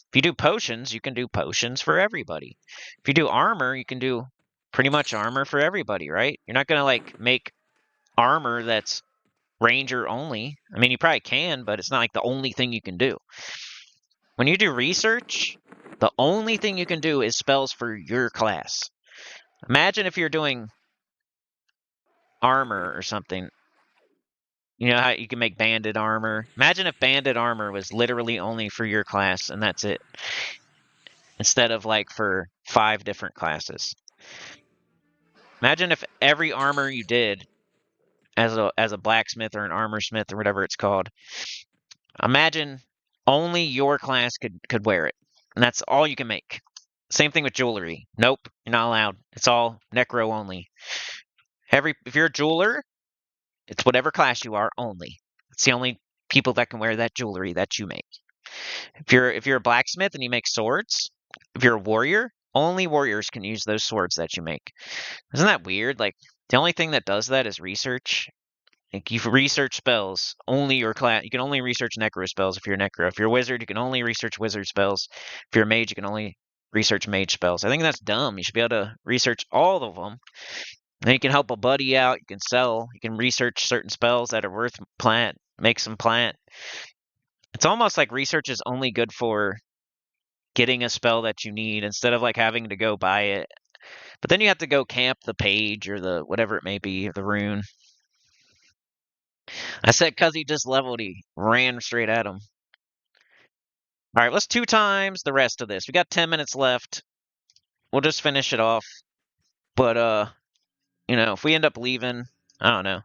If you do potions, you can do potions for everybody. If you do armor, you can do pretty much armor for everybody, right? You're not going to like make armor that's ranger only. I mean, you probably can, but it's not like the only thing you can do. When you do research, the only thing you can do is spells for your class. Imagine if you're doing armor or something. You know how you can make banded armor? Imagine if banded armor was literally only for your class and that's it. Instead of like for 5 different classes. Imagine if every armor you did as a blacksmith or an armor smith or whatever it's called. Imagine Only your class could wear it. And that's all you can make. Same thing with jewelry. Nope, you're not allowed. It's all necro only. If you're a jeweler, it's whatever class you are only. It's the only people that can wear that jewelry that you make. If you're a blacksmith and you make swords, if you're a warrior, only warriors can use those swords that you make. Isn't that weird? Like the only thing that does that is research. Like you research spells, only your class. You can only research necro spells if you're necro. If you're a wizard, you can only research wizard spells. If you're a mage, you can only research mage spells. I think that's dumb. You should be able to research all of them. Then you can help a buddy out. You can sell. You can research certain spells that are worth plant. Make some plant. It's almost like research is only good for getting a spell that you need instead of like having to go buy it. But then you have to go camp the page or the whatever it may be, or the rune. I said because he just leveled, he ran straight at him. All right, let's 2 times the rest of this. We got 10 minutes left. We'll just finish it off. But if we end up leaving, I don't know.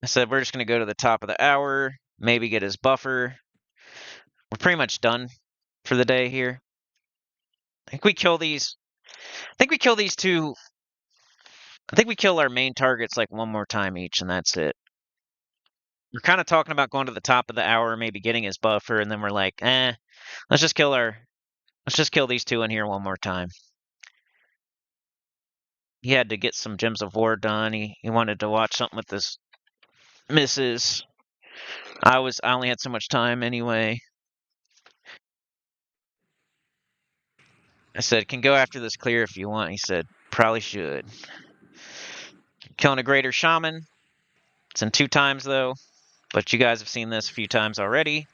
I said we're just gonna go to the top of the hour, maybe get his buffer. We're pretty much done for the day here. I think we kill these. I think we kill these two. I think we kill our main targets like one more time each, and that's it. We're kind of talking about going to the top of the hour, maybe getting his buffer, and then we're like, let's just kill these two in here one more time. He had to get some Gems of War done. He wanted to watch something with his missus. I only had so much time anyway. I said, can go after this clear if you want. He said, probably should. Killing a greater shaman. It's in 2 times though, but you guys have seen this a few times already.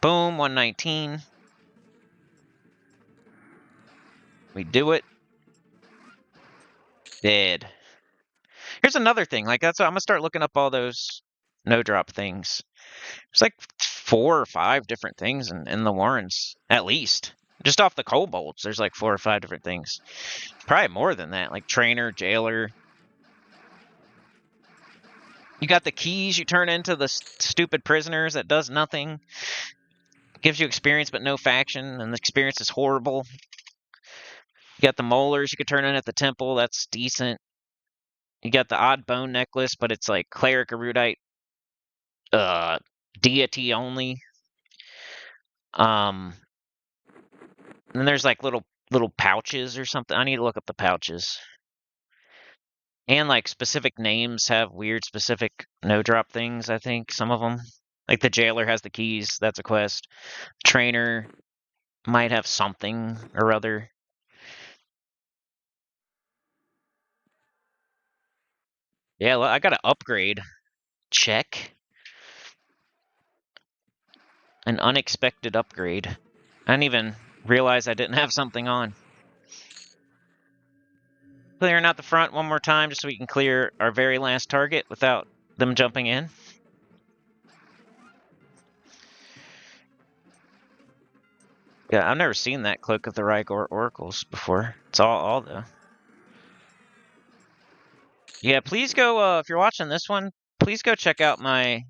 Boom, 119. We do it. Dead. Here's another thing. Like that's what I'm gonna start looking up all those no drop things. There's like 4 or 5 different things in the Warrens, at least. Just off the kobolds, there's like 4 or 5 different things. Probably more than that, like trainer, jailer. You got the keys you turn into the stupid prisoners that does nothing. Gives you experience but no faction, and the experience is horrible. You got the molars you could turn in at the temple, that's decent. You got the odd bone necklace, but it's like cleric erudite deity only. And then there's like little pouches or something. I need to look up the pouches. And like specific names have weird specific no drop things, I think, some of them. Like the jailer has the keys, that's a quest. Trainer might have something or other. Yeah, I got to upgrade. Check. An unexpected upgrade. I didn't even realize I didn't have something on. Clearing out the front one more time just so we can clear our very last target without them jumping in. Yeah, I've never seen that Cloak of the Rygor Oracles before. It's all the... Yeah, please go, if you're watching this one, please go check out my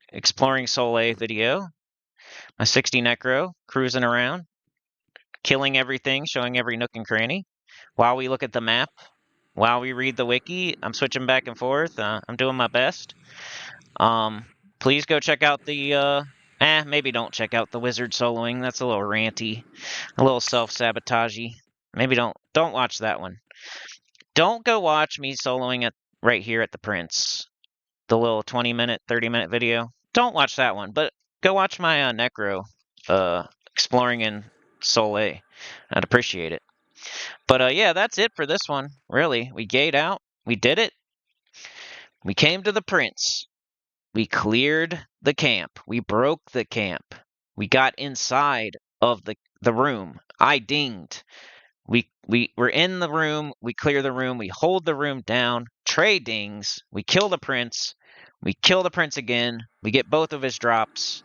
Exploring Soleil video. My 60 Necro, cruising around, killing everything, showing every nook and cranny. While we look at the map, while we read the wiki, I'm switching back and forth. I'm doing my best. Please go check out the, maybe don't check out the Wizard soloing. That's a little ranty, a little self-sabotagey. Maybe don't watch that one. Don't go watch me soloing right here at the Prince. The little 20-minute, 30-minute video. Don't watch that one, but go watch my Necro exploring in Soleil. I'd appreciate it. But yeah, that's it for this one. Really, we gate out. We did it. We came to the Prince. We cleared the camp. We broke the camp. We got inside of the room. I dinged. We're in the room. We clear the room. We hold the room down. Trey dings. We kill the Prince. We kill the Prince again. We get both of his drops.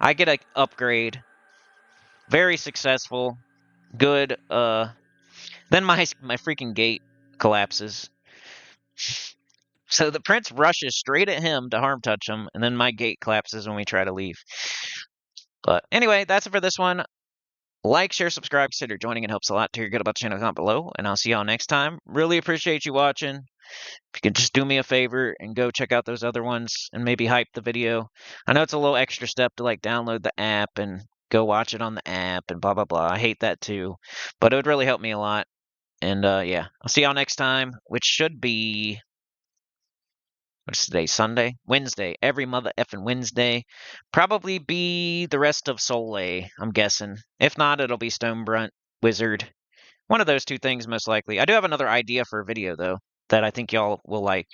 I get an upgrade. Very successful. Good. Then my freaking gate collapses. So the prince rushes straight at him to harm touch him, and then my gate collapses when we try to leave. But anyway, that's it for this one. Like, share, subscribe, consider joining. It helps a lot to hear good about the channel. Comment below, and I'll see y'all next time. Really appreciate you watching. If you could just do me a favor and go check out those other ones and maybe hype the video. I know it's a little extra step to like download the app and go watch it on the app and blah blah blah. I hate that too, but it would really help me a lot. And yeah, I'll see y'all next time, which should be, what's today? Sunday? Wednesday. Every mother effing Wednesday. Probably be the rest of Soleil, I'm guessing. If not, it'll be Stonebrunt Wizard. One of those two things, most likely. I do have another idea for a video, though, that I think y'all will like.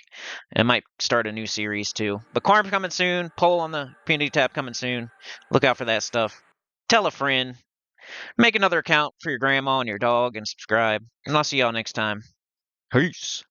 It might start a new series, too. But Quorum coming soon. Poll on the community tab coming soon. Look out for that stuff. Tell a friend. Make another account for your grandma and your dog and subscribe. And I'll see y'all next time. Peace.